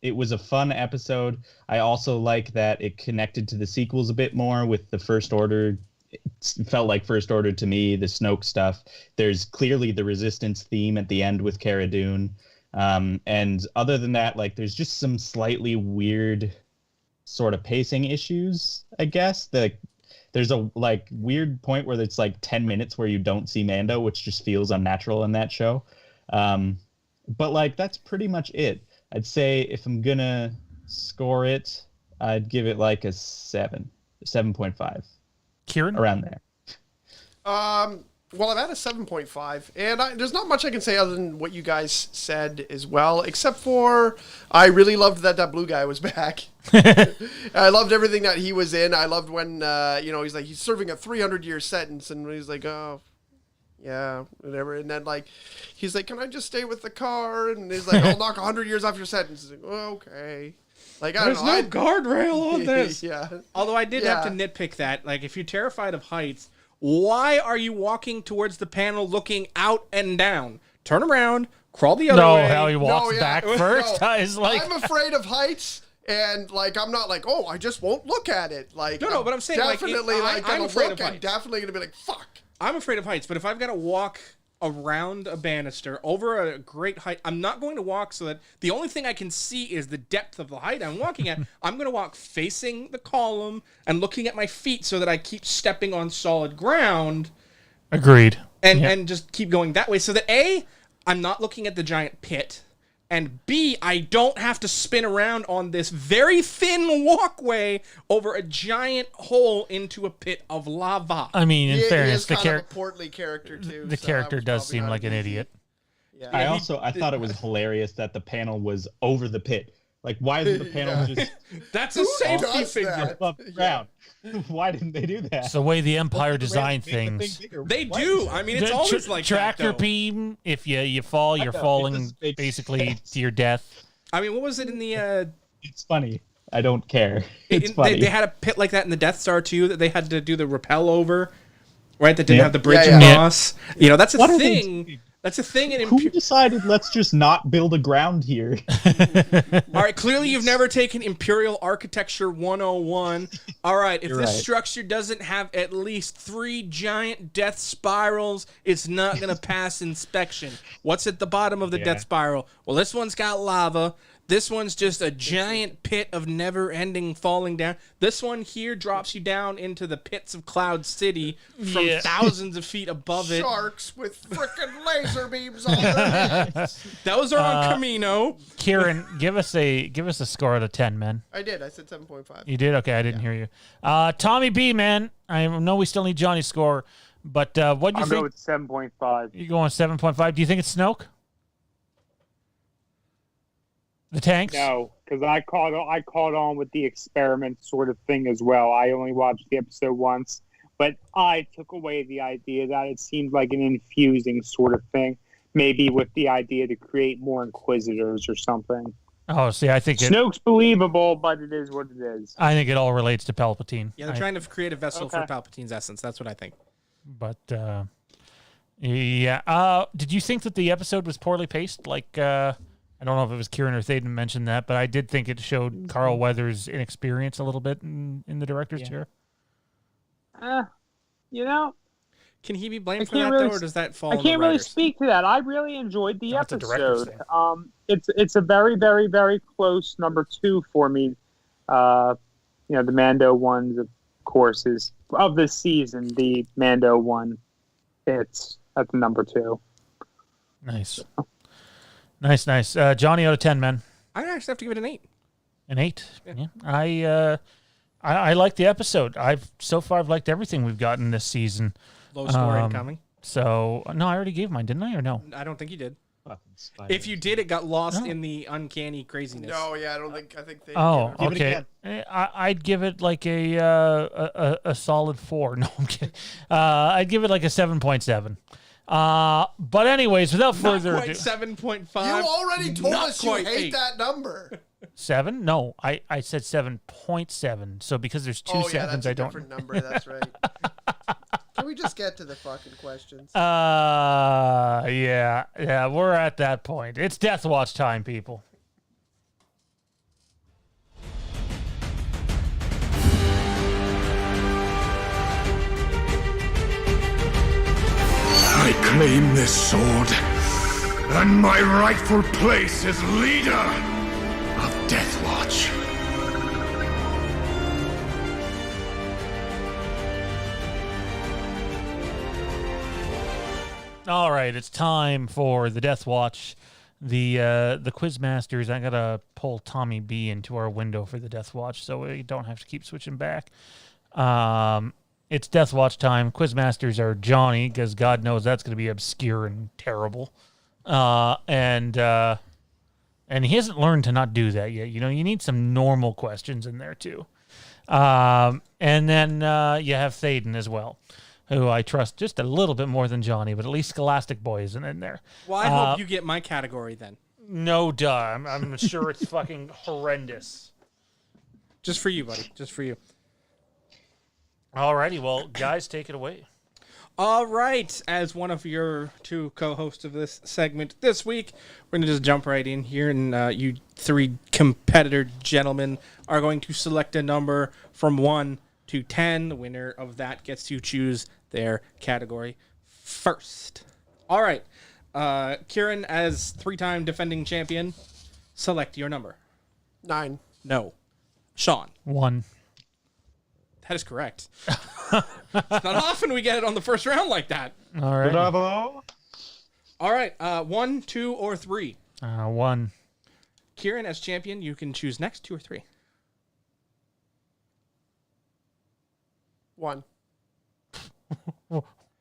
It was a fun episode. I also like that it connected to the sequels a bit more with the First Order. It felt like First Order to me, the Snoke stuff. There's clearly the Resistance theme at the end with Cara Dune. And other than that, like, there's just some slightly weird sort of pacing issues, I guess. There's a weird point where it's like 10 minutes where you don't see Mando, which just feels unnatural in that show. But that's pretty much it. I'd say if I'm gonna score it, I'd give it like a 7.5. Kieran? Around there. Well, I've had a 7.5, and there's not much I can say other than what you guys said as well, except for I really loved that blue guy was back. I loved everything that he was in. I loved when, he's like, he's serving a 300-year sentence, and he's like, oh, yeah, whatever. And then, he's like, can I just stay with the car? And he's like, I'll knock 100 years off your sentence. He's like, oh, okay. There's no guardrail on this. Yeah. Although I did have to nitpick that. If you're terrified of heights, why are you walking towards the panel looking out and down? Turn around, crawl the other way. No, how he walks back first. I'm afraid of heights, and I'm not oh, I just won't look at it. No, but I'm saying definitely I'm afraid of heights. I'm definitely gonna be like, fuck. I'm afraid of heights, but if I've got to walk around a banister over a great height, I'm not going to walk so that the only thing I can see is the depth of the height I'm walking at. I'm going to walk facing the column and looking at my feet so that I keep stepping on solid ground. Agreed. And just keep going that way so that A, I'm not looking at the giant pit, and B, I don't have to spin around on this very thin walkway over a giant hole into a pit of lava. I mean, in fairness, the character, a portly character too. The character does seem like an idiot. Yeah. I thought it was hilarious that the panel was over the pit. Why isn't the panel just... That's a safety figure. Above the ground. Why didn't they do that? It's the way the Empire designed things. They do. I mean, it's always like tractor that, beam. If you fall, you're falling basically to your death. I mean, what was it in the... It's funny. I don't care. It's funny. They had a pit like that in the Death Star, too, that they had to do the rappel over, right? That didn't have the bridge across. That's a thing. That's a thing in Who decided let's just not build a ground here? All right, clearly you've never taken Imperial Architecture 101. All right, if this structure doesn't have at least 3 giant death spirals, it's not going to pass inspection. What's at the bottom of the death spiral? Well, this one's got lava. This one's just a giant pit of never-ending falling down. This one here drops you down into the pits of Cloud City from thousands of feet above it. Sharks with frickin' laser beams on their heads. Those are on Camino. Kieran, give us a score out of 10, man. I did. I said 7.5. You did? Okay, I didn't hear you. Tommy B, man. I know we still need Johnny's score. But what do you I'll go think? with 7.5. You going 7.5? Do you think it's Snoke? The tanks? No, because I caught on with the experiment sort of thing as well. I only watched the episode once, but I took away the idea that it seemed like an infusing sort of thing, maybe with the idea to create more Inquisitors or something. Oh, see, I think Snoke's believable, but it is what it is. I think it all relates to Palpatine. Yeah, they're trying to create a vessel for Palpatine's essence. That's what I think. But yeah. Did you think that the episode was poorly paced? Like, I don't know if it was Kieran or Thaden mentioned that, but I did think it showed Carl Weathers' inexperience a little bit in the director's chair. You know, can he be blamed for that though, or does that fall? I on can't the really writers? speak to that. I really enjoyed the That's a director's episode. thing. It's a very, very, very close number 2 for me. The Mando ones, of course, is of this season. The Mando one, it's at the number 2. Nice. Nice. Johnny, out of 10, man. I actually have to give it an 8. An 8. Yeah. I like the episode. So far I've liked everything we've gotten this season. Low score incoming. So no, I already gave mine, didn't I? Or no? I don't think you did. If you did, it got lost in the uncanny craziness. No, yeah, I think they. Oh, give it okay. I'd give it like a solid 4. No, I'm kidding. I'd give it like a 7.7. But anyways, without further ado, 7.5. You already told us you hate 8. that number. 7? No, I said 7.7. So because there's two sevens, that's a I don't. different number. That's right. Can we just get to the fucking questions? Yeah, we're at that point. It's Death Watch time, people. I claim this sword, and my rightful place as leader of Death Watch. All right, it's time for the Death Watch. The Quizmasters, I gotta pull Tommy B into our window for the Death Watch, so we don't have to keep switching back. It's Death Watch time. Quizmasters are Johnny, because God knows that's gonna be obscure and terrible. And he hasn't learned to not do that yet. You know, you need some normal questions in there too. And then you have Thaden as well, who I trust just a little bit more than Johnny, but at least Scholastic Boy isn't in there. Well, I hope you get my category then. No, duh. I'm sure it's fucking horrendous. Just for you, buddy. Just for you. Alrighty, well, guys, take it away. All right. As one of your 2 co-hosts of this segment this week, we're going to just jump right in here, and you 3 competitor gentlemen are going to select a number from 1 to 10. The winner of that gets to choose their category first. All right. Kieran, as 3-time defending champion, select your number. 9. No. Sean. 1. That is correct. It's not often we get it on the first round like that. All right. Bravo. All right. 1, 2, or 3. 1. Kieran, as champion, you can choose next 2 or 3. 1.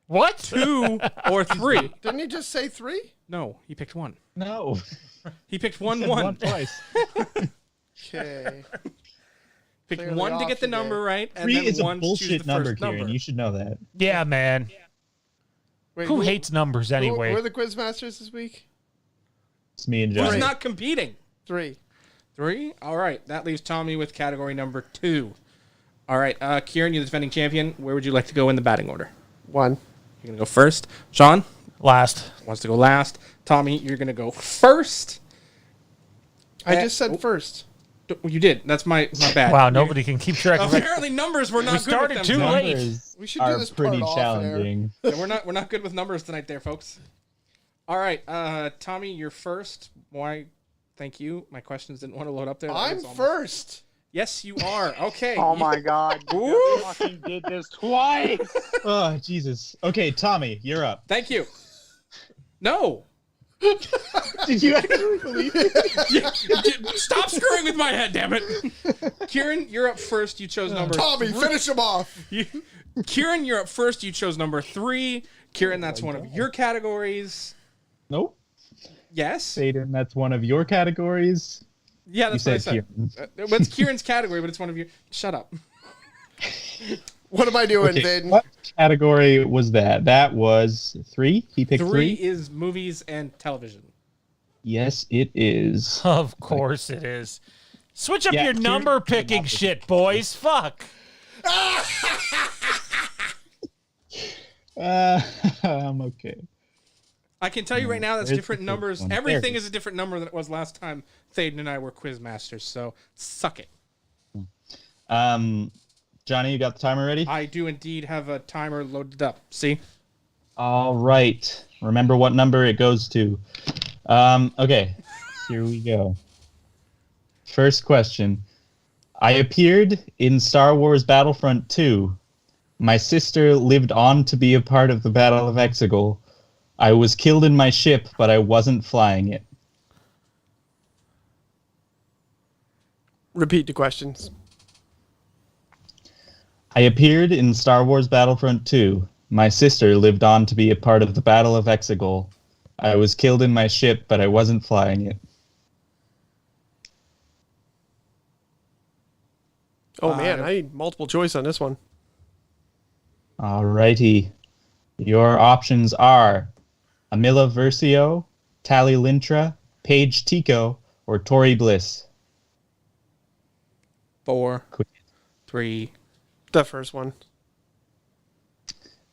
What? 2 or 3. Didn't he just say 3? No, he picked 1. No. He picked 1, Said 1. one twice. Okay. Picked Clearly 1 to off get the today. number right, and 3 then is 1 a to choose bullshit the number, first Kieran. number. You should know that. Yeah, man. Wait, Who hates numbers anyway? Who are the Quizmasters this week? It's me and Who's Johnny. not competing? 3. 3? All right. That leaves Tommy with category number 2. All right. Kieran, you're the defending champion. Where would you like to go in the batting order? 1. You're going to go first. Sean Last. wants to go last. Tommy, you're going to go first. I just said first. You did. That's my bad. Wow, nobody can keep track of it. Apparently, numbers were not good started with them too tonight. late. Numbers We should do are this pretty part off air. challenging. Yeah, we're not good with numbers tonight, there, folks. All right, Tommy, you're first. Why? Thank you. My questions didn't want to load up there. That I'm was almost- first. Yes, you are. Okay. Oh my god. You fucking did this twice. Oh, Jesus. Okay, Tommy, you're up. Thank you. No. Did you actually believe it? Stop screwing with my head, damn it. Kieran, you're up first. You chose number Tommy, three. finish him off. Kieran, you're up first. You chose number 3. Kieran, that's one of your categories. Nope. Yes. Satan, that's one of your categories. Yeah, that's what I said. It's Kieran's category, but it's one of your. Shut up. What am I doing, Okay, Vaden? what category was that? That was 3? He picked 3 3? is movies and television. Yes, it is. Of course it is. Switch up Yeah, your Kieran- number picking shit, boys. Fuck. I'm okay. I can tell you right now that's Where's different the numbers. first one? Everything There. is a different number than it was last time Thaden and I were quiz masters, so suck it. Johnny, you got the timer ready? I do indeed have a timer loaded up. See? All right. Remember what number it goes to. Okay. Here we go. First question. I appeared in Star Wars Battlefront 2. My sister lived on to be a part of the Battle of Exegol. I was killed in my ship, but I wasn't flying it. Repeat the questions. I appeared in Star Wars Battlefront 2. My sister lived on to be a part of the Battle of Exegol. I was killed in my ship, but I wasn't flying it. Oh, man, I need multiple choice on this one. Alrighty. Your options are Amila Versio, Tali Lintra, Paige Tico, or Tori Bliss. 4, Quick. 3. The first one.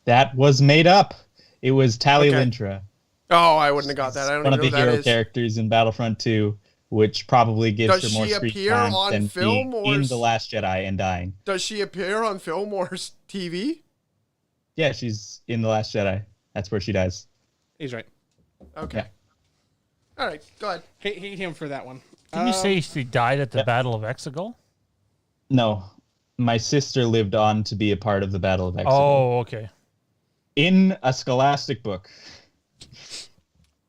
That was made up. It was Tali Okay. Lintra, Oh, I wouldn't have got that. I don't one even of know the who that hero is. characters in Battlefront 2, which probably gives Does her more she screen appear time on than film being or in s- The Last Jedi and dying. Does she appear on film or TV? Yeah, she's in The Last Jedi. That's where she dies. He's right. Okay. Yeah. All right, go ahead. Hate him for that one. Didn't you say she died at the Yep. Battle of Exegol? No, my sister lived on to be a part of the Battle of Exegol. Oh, okay. In a Scholastic book.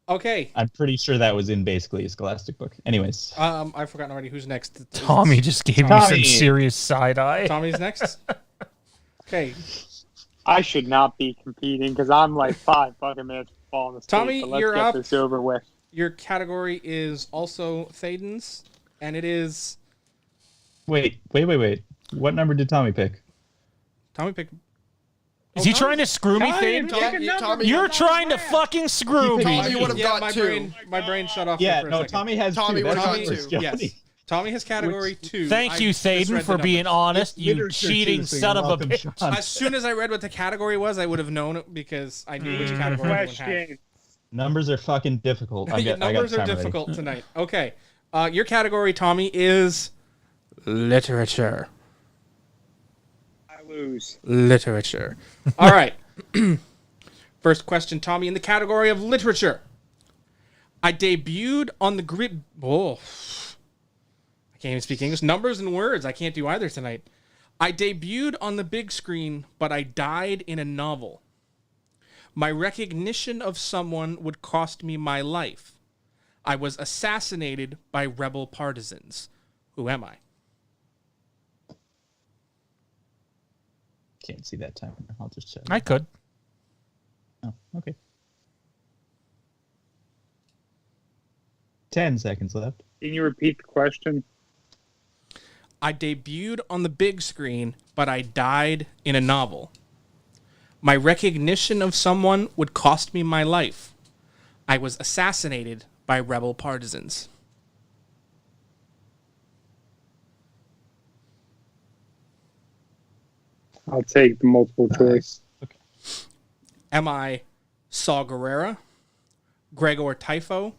Okay. I'm pretty sure that was in basically a Scholastic book. Anyways. I've forgotten already who's next. Tommy just gave me Tommy. some serious side eye. Tommy's next. Okay. I should not be competing because I'm like 5 fucking minutes from falling asleep. Tommy, so let's you're get up. this over with. Your category is also Thaden's, and it is Wait. What number did Tommy pick? Tommy picked. Is he trying to screw me, Tommy, Thane? pick a number. Tommy, You're trying to fucking screw Tommy me. would have got my 2. brain shut off. Yeah, for a no, second. Tommy has Tommy 2. would've That's got worse, 2. Johnny. Yes. Tommy has category 2. Thank you, I Thaden, misread for the being numbers. honest, you Literature cheating too, so son you're of a welcome, bitch. Sean. As soon as I read what the category was, I would have known it because I knew which category everyone had. Question. Numbers are fucking difficult. I got Numbers the are timer ready. difficult tonight. Okay. Your category, Tommy, is literature. I lose. Literature. All right. First question, Tommy, in the category of literature. I debuted on the grid. Oh, I can't even speak English. Numbers and words. I can't do either tonight. I debuted on the big screen, but I died in a novel. My recognition of someone would cost me my life. I was assassinated by rebel partisans. Who am I? Can't see that timer. I'll just check. I could. Oh, okay. 10 seconds left. Can you repeat the question? I debuted on the big screen, but I died in a novel. My recognition of someone would cost me my life. I was assassinated by rebel partisans. I'll take the multiple choice. Okay. Am I Saw Gerrera, Gregor Typho,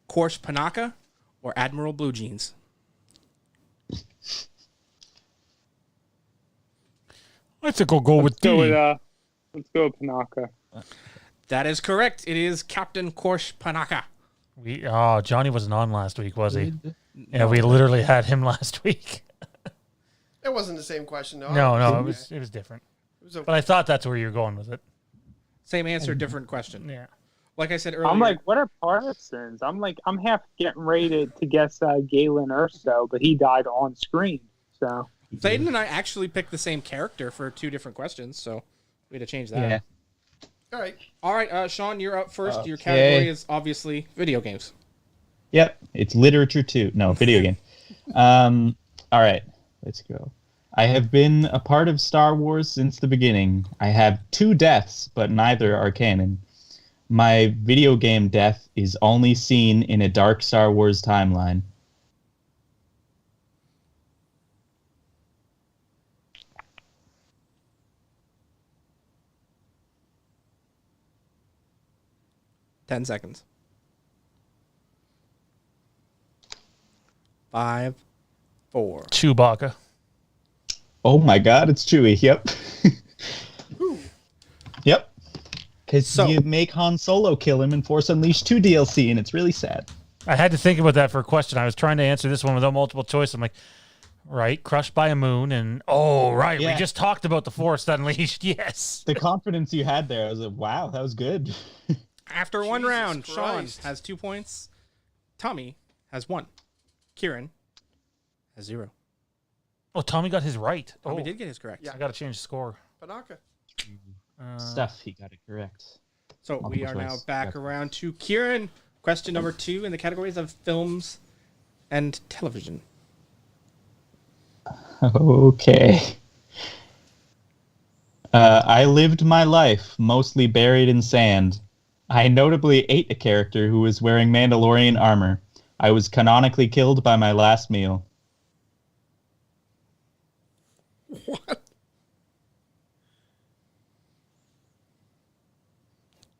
Korsh Panaka, or Admiral Blue Jeans? I think I'll go with Go D. with let's go with Panaka. That is correct. It is Captain Korsh Panaka. Johnny wasn't on last week, was he? Yeah, we literally had him last week. It wasn't the same question, though. No, it was different. It was a- But I thought that's where you were going with it. Same answer, different question. Yeah. Like I said earlier, I'm like, what are partisans? I'm half getting ready to guess Galen Erso, but he died on screen. So Thaden and I actually picked the same character for 2 different questions, so we had to change that. Yeah. All right. Sean, you're up first. Your category is obviously video games. Yep, it's literature too. No, video game. All right, let's go. I have been a part of Star Wars since the beginning. I have 2 deaths, but neither are canon. My video game death is only seen in a dark Star Wars timeline. Ten seconds. 5, 4. Chewbacca. Oh my god, it's Chewie. Yep. Yep. Because you make Han Solo kill him in Force Unleashed 2 DLC, and it's really sad. I had to think about that for a question. I was trying to answer this one without multiple choice. I'm like, right, crushed by a moon, and we just talked about the Force Unleashed. Yes. The confidence you had there, I was like, wow, that was good. After one round, Christ. Sean has 2 points. Tommy has 1. Kieran has 0. Oh, Tommy got his right. Tommy did get his correct. I got to change the score. Panaka. Stuff, he got it correct. So we are now back around to Kieran. Question number 2 in the categories of films and television. Okay. I lived my life mostly buried in sand. I notably ate a character who was wearing Mandalorian armor. I was canonically killed by my last meal. What?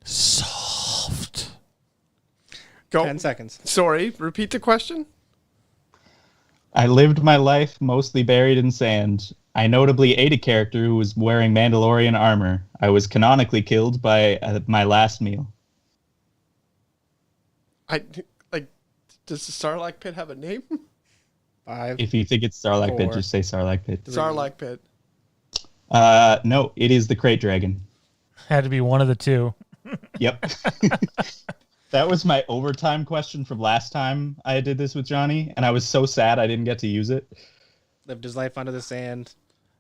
Soft. Go. 10 seconds. Sorry, repeat the question. I lived my life mostly buried in sand. I notably ate a character who was wearing Mandalorian armor. I was canonically killed by my last meal. Does the Sarlacc pit have a name? 5. If you think it's Sarlacc Pit, 4. just say Sarlacc Pit. Sarlacc pit. No, it is the Crate Dragon. Had to be one of the 2. Yep. That was my overtime question from last time I did this with Johnny, and I was so sad I didn't get to use it. Lived his life under the sand.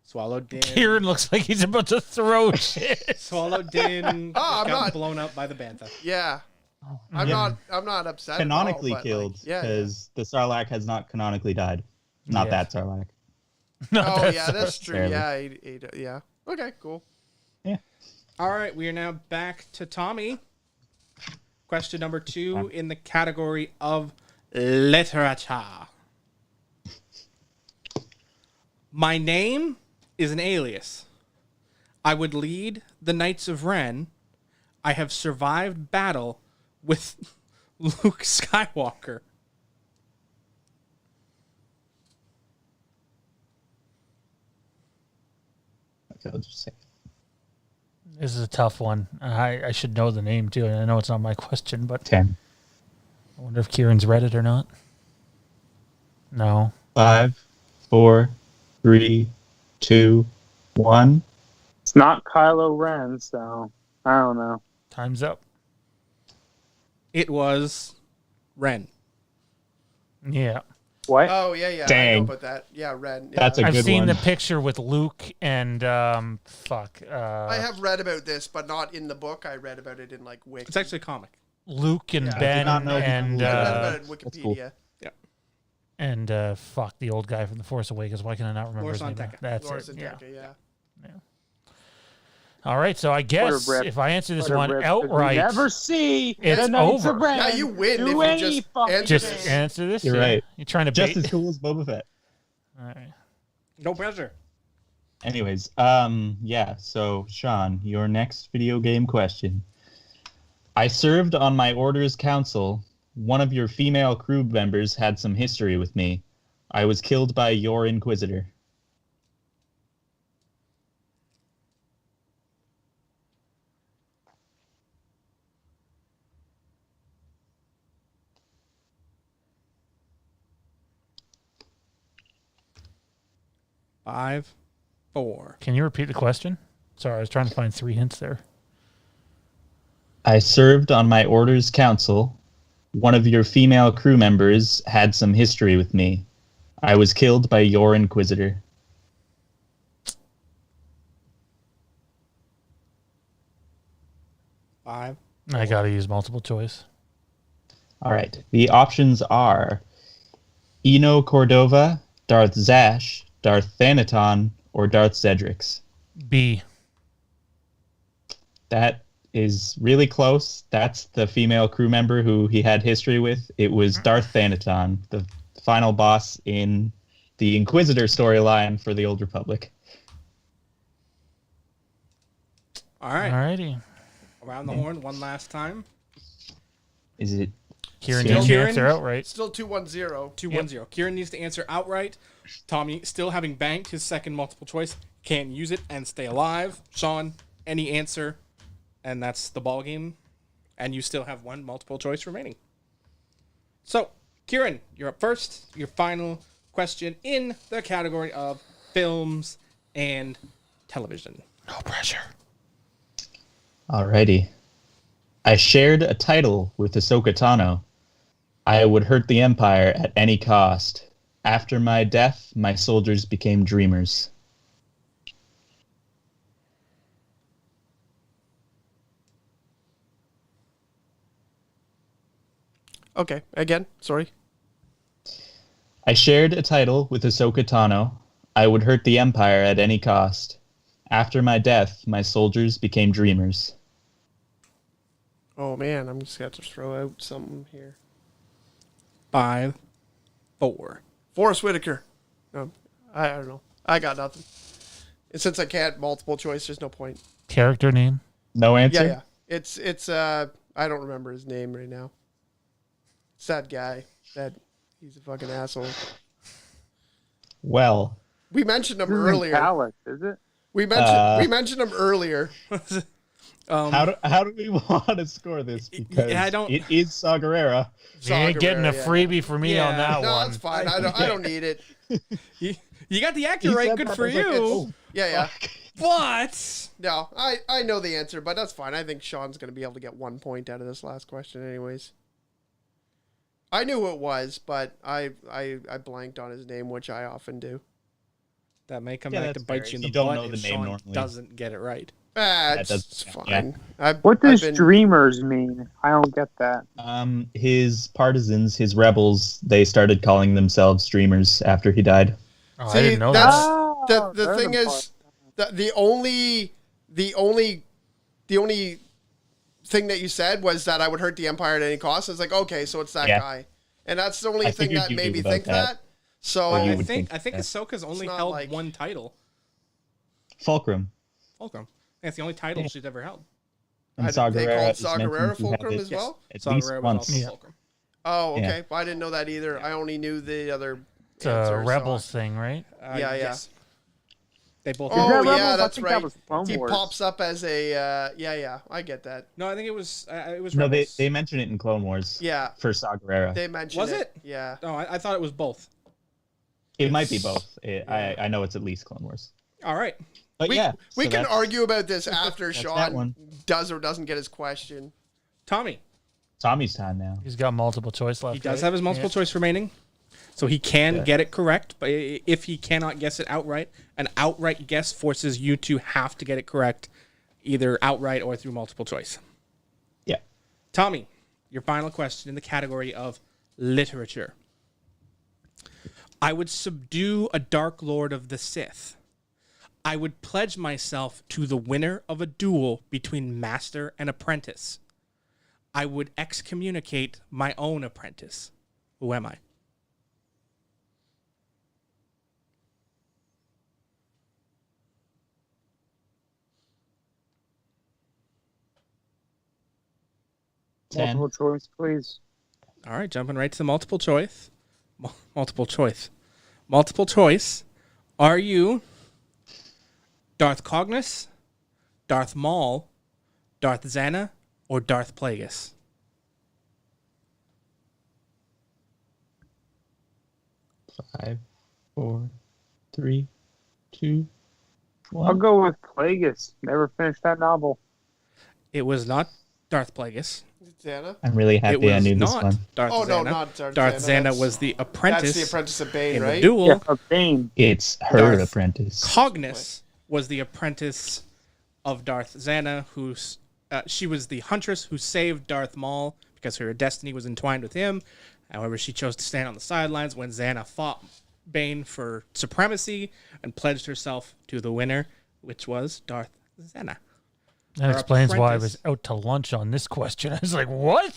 Swallowed Din. Kieran looks like he's about to throw shit. Swallowed Din. I'm got not- blown up by the bantha. Yeah. I'm not upset. Canonically at all, but, killed, yeah. because the Sarlacc has not canonically died. Not Yeah. that Sarlacc. Oh yeah, that's true. Barely. Yeah, yeah. Okay, cool. All right, we are now back to Tommy. Question number 2 in the category of literature. My name is an alias. I would lead the Knights of Ren. I have survived battle with Luke Skywalker. Okay, I'll just say. This is a tough one. I should know the name too, and I know it's not my question, but 10. I wonder if Kieran's read it or not. No. 5, 4, 3, 2, 1. it's not Kylo Ren, so I don't know. Time's up. It was Ren. Yeah. What? Oh yeah, I know Dang. about that. Yeah, Ren. Yeah. That's a I've good seen one. the picture with Luke and I have read about this, but not in the book. I read about it in like Wiki. It's actually a comic. Luke and Yeah, I Ben did not know and he I read about uh, it in That's cool. Wikipedia. and the old guy from The Force Awakens. Why can I not remember his name? Lawrence That's Lawrence it. and Yeah. Decker, yeah. All right, so I guess rip. if I answer this What a one rip, 'cause we outright, never see it's the Knights over. of Ren Yeah, you win do if you any just fucking answer just this. answer this. You're Yeah. right. You're trying to Just bait. as cool as Boba Fett. All right. No pressure. Anyways, yeah, so Sean, your next video game question. I served on my Order's council. One of your female crew members had some history with me. I was killed by your Inquisitor. Five, 4. Can you repeat the question? Sorry, I was trying to find 3 hints there. I served on my Order's council. One of your female crew members had some history with me. I was killed by your Inquisitor. Five. I gotta use multiple choice. All right. The options are Eno Cordova, Darth Zash, Darth Thanaton, or Darth Zedrix. B. That is really close. That's the female crew member who he had history with. It was Darth Thanaton, the final boss in the Inquisitor storyline for the Old Republic. All right. Alrighty. Around the horn one last time. Is it Kieran Still needs to Kieran? answer outright. Still 2-1-0. 2-1-0. Kieran needs to answer outright. Tommy, still having banked his second multiple choice, can use it and stay alive. Sean, any answer, and that's the ball game. And you still have one multiple choice remaining. So, Kieran, you're up first. Your final question in the category of films and television. No pressure. Alrighty. I shared a title with Ahsoka Tano. I would hurt the Empire at any cost. After my death, my soldiers became dreamers. Okay, again, sorry. I shared a title with Ahsoka Tano. I would hurt the Empire at any cost. After my death, my soldiers became dreamers. Oh man, I'm just going to have to throw out something here. 5, 4. Forrest Whitaker. No, I don't know. I got nothing. And since I can't multiple choice, there's no point. Character name? No answer? Yeah. It's I don't remember his name right now. It's that guy. He's a fucking asshole. Well, We mentioned him This isn't earlier. Palace, is it? We mentioned him earlier. how do we want to score this? Because I don't- it is Saw Gerrera. You ain't getting a yeah. freebie for me Yeah. on that No, one. that's fine. I don't need it. You got the actor right. Good for you. Yeah. But No, I know the answer, but that's fine. I think Sean's going to be able to get 1 point out of this last question anyways. I knew who it was, but I blanked on his name, which I often do. that may come Yeah, back to that's bite fair. you in the You don't butt know if the name Sean normally. doesn't get it right. It's does- fine. What does I've been- dreamers mean? I don't get that. His partisans, his rebels, they started calling themselves dreamers after he died. Oh, See, I didn't know that's- that. Oh, the they're thing the is, the only thing that you said was that I would hurt the Empire at any cost. It's like, okay, so it's that Yeah. guy, and that's the only I thing figured that you made knew me about think that. that. So Or you I would think think Ahsoka's only not held like- one title. Fulcrum. Fulcrum. That's the only title she's ever held. And they Saw called Gerrera is Saw mentioned Gerrera to have Fulcrum it as well? At Saw least Gerrera was once. also Yeah. Fulcrum. Oh, okay. Yeah. Well, I didn't know that either. I only knew the other. It's a answer, so Rebels thing, right? Yeah. Yes. They both. Oh, that Rebels? yeah, I that's think that right. was Clone He Wars. pops up as a. Yeah. I get that. No, I think it was. It was. No, Rebels. they mention it in Clone Wars. Yeah. For Saw Gerrera. They mentioned Was it? Yeah. No, I thought it was both. It might be both. I know it's at least Clone Wars. All right. But We, yeah, we so can that's- argue about this after that Sean one. does or doesn't get his question. Tommy. Tommy's time now. He's got multiple choice left. He does right? have his multiple choice remaining, so he can get it correct. But if he cannot guess it outright, an outright guess forces you to have to get it correct, either outright or through multiple choice. Yeah. Tommy, your final question in the category of literature. I would subdue a Dark Lord of the Sith. I would pledge myself to the winner of a duel between master and apprentice. I would excommunicate my own apprentice. Who am I? Multiple choice, please. All right, jumping right to the multiple choice. Multiple choice. Multiple choice. Are you Darth Cognis, Darth Maul, Darth Xana, or Darth Plagueis? Five, 4, 3, 2, 1. I'll go with Plagueis. Never finished that novel. It was not Darth Plagueis. Xana? I'm really It happy I was knew this not one. Darth Oh, Xana. no, not Darth Darth Xana. Xana was the apprentice. That's the apprentice of Bane, in right? the duel. Yeah, of Bane. It's her Darth apprentice. Cognis was the apprentice of Darth Xana, she was the huntress who saved Darth Maul because her destiny was entwined with him. However, she chose to stand on the sidelines when Xana fought Bane for supremacy and pledged herself to the winner, which was Darth Xana. That Our explains why I apprentice. was out to lunch on this question. I was like, what?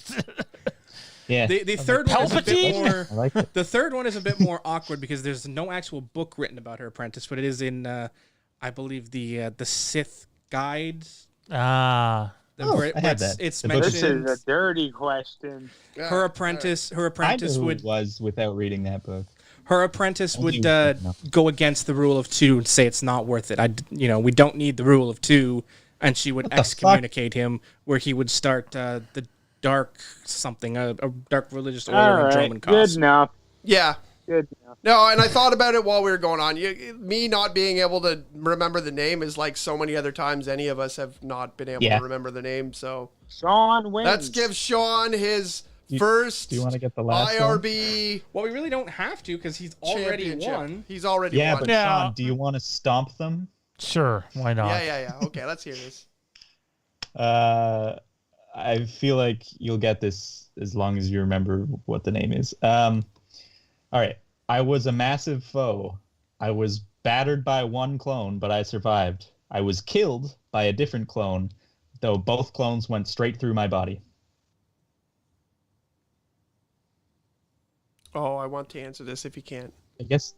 Yeah. The third one is a bit Palpatine? more. I like it. The third one is a bit more awkward because there's no actual book written about her apprentice, but it is in, I believe, the Sith Guides. Ah. Where I had that. It's The book This mentioned is a dirty question. Yeah. her apprentice. Her I apprentice knew who would it was without reading that book. her apprentice Only would you would know. go against the rule of two and say it's not worth it. We don't need the rule of two, and she would What the fuck? excommunicate him, where he would start the dark something, a dark religious order All in right, Roman good cause. enough. Yeah. Good enough. No, and I thought about it while we were going on. Me not being able to remember the name is like so many other times any of us have not been able Yeah. to remember the name. So Sean wins. let's give Sean his first Do you want to get the last one? IRB Well, we really don't have to because he's already championship. won. He's already Yeah, won. but Yeah. Sean, do you want to stomp them? Sure. Why not? Yeah. Okay, let's hear this. I feel like you'll get this as long as you remember what the name is. All right. I was a massive foe. I was battered by one clone, but I survived. I was killed by a different clone, though both clones went straight through my body. Oh, I want to answer this if you can't. I guess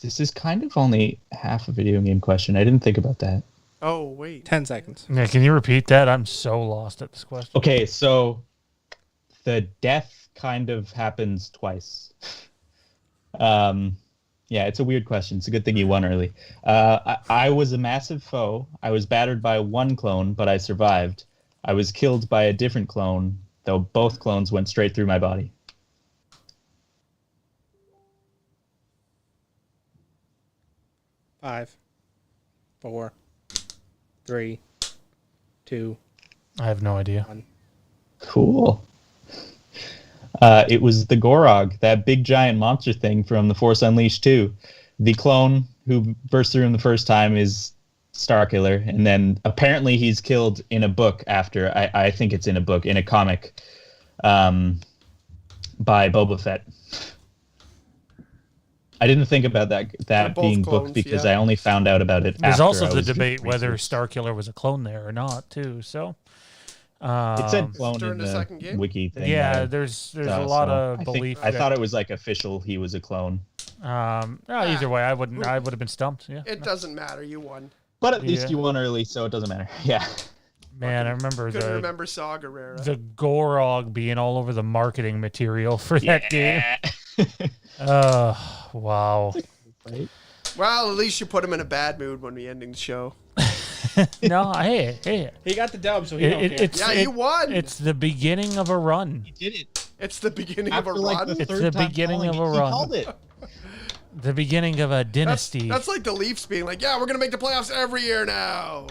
this is kind of only half a video game question. I didn't think about that. Oh, wait. 10 seconds. Yeah, can you repeat that? I'm so lost at this question. Okay, so the death kind of happens twice. Yeah, it's a weird question. It's a good thing you won early. I was a massive foe. I was battered by one clone, but I survived. I was killed by a different clone, though both clones went straight through my body. Five, 4, 3, 2. I have no idea. Cool. It was the Gorog, that big giant monster thing from The Force Unleashed 2. The clone who burst through him the first time is Starkiller, and then apparently he's killed in a book after. I think it's in a book, in a comic, by Boba Fett. I didn't think about that both being clones, booked because yeah. I only found out about it There's after also I the was doing debate whether research. Starkiller was a clone there or not, too. So, It said clone during in the the second game? wiki thing. yeah, that there's I a saw, lot so of I think- belief. I that- thought it was like official. He was a clone, either way, I would have been stumped. Yeah, It doesn't matter. You won. but at least Yeah. you won early, so it doesn't matter. Yeah. man, I remember Couldn't the remember Saw Gerrera. the Gorog being all over the marketing material for that game. Wow. Right? Well, at least you put him in a bad mood when we ending the show. No, hey, He got the dub, so he don't care. it's Yeah, you won. It's the beginning of a run. He did it. It's the beginning of a After like run. the It's third the time beginning calling of it, a he run. called it. The beginning of a dynasty. That's like the Leafs being like, yeah, we're going to make the playoffs every year now.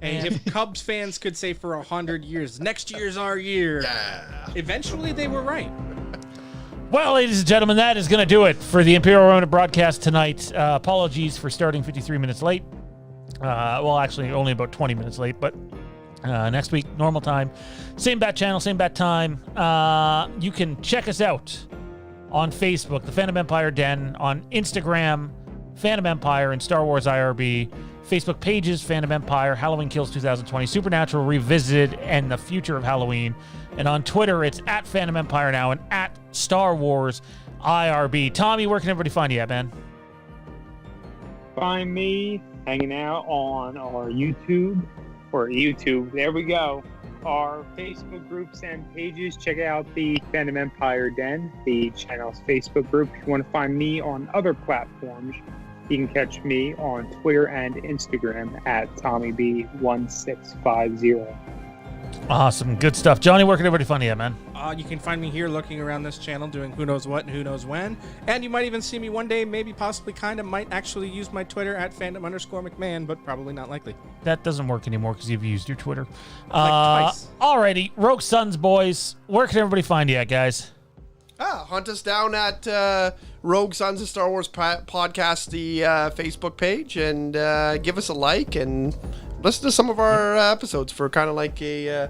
And if Cubs fans could say for 100 years, next year's our year. Yeah. Eventually, they were right. Well, ladies and gentlemen, that is going to do it for the Imperial Remnant Broadcast tonight. Apologies for starting 53 minutes late. Well, actually, only about 20 minutes late, but next week, normal time. Same bat channel, same bat time. You can check us out on Facebook, the Fandom Empire Den, on Instagram, Fandom Empire and Star Wars IRB, Facebook pages, Fandom Empire, Halloween Kills 2020, Supernatural Revisited, and the Future of Halloween. And on Twitter, it's at Fandom Empire Now and at Star Wars IRB. Tommy, where can everybody find you at, man? Find me hanging out on our YouTube, there we go. Our Facebook groups and pages. Check out the Fandom Empire Den, the channel's Facebook group. If you want to find me on other platforms, you can catch me on Twitter and Instagram at TommyB1650. Awesome. Good stuff. Johnny, where can everybody find you at, man? You can find me here looking around this channel doing who knows what and who knows when. And you might even see me one day, maybe, possibly, kind of, might actually use my Twitter at Fandom_McMahon, but probably not likely. That doesn't work anymore because you've used your Twitter. Twice. Alrighty. Rogue Sons, boys. Where can everybody find you at, guys? Hunt us down at Rogue Sons of Star Wars Podcast, the Facebook page, and give us a like and listen to some of our episodes for kind of like a,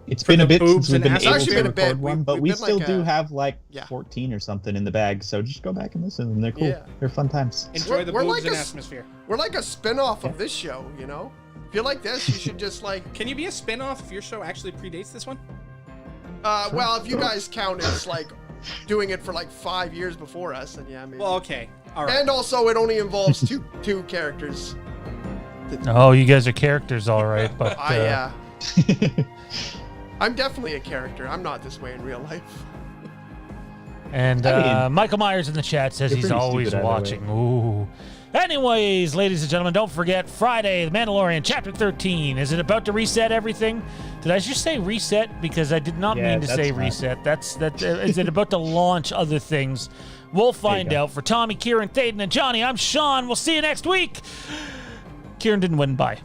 it's been a bit boobs since we've and been ass. able It's actually to been a bit. record one, but We've we been still like do a- have like yeah. 14 or something in the bag. So just go back and listen, and they're cool. Yeah. They're fun times. Enjoy the We're boobs like and a- atmosphere. We're like a spin-off of this show, you know? If you like this, you should just like... Can you be a spin-off if your show actually predates this one? Well, if you guys count as like doing it for like 5 years before us, then yeah, maybe. Well, okay. All right. And also, it only involves two characters. Oh, you guys are characters, all right. But I'm definitely a character. I'm not this way in real life. And I mean, Michael Myers in the chat says you're he's pretty always stupid either watching. Ooh. Anyways, ladies and gentlemen, don't forget Friday, The Mandalorian Chapter 13. Is it about to reset everything? Did I just say reset? Because I did not Yeah, mean to that's say fine. reset. Is it about to launch other things? We'll find go. out. For Tommy, Kieran, Thaden, and Johnny, I'm Sean. We'll see you next week. Kieran didn't win. Bye.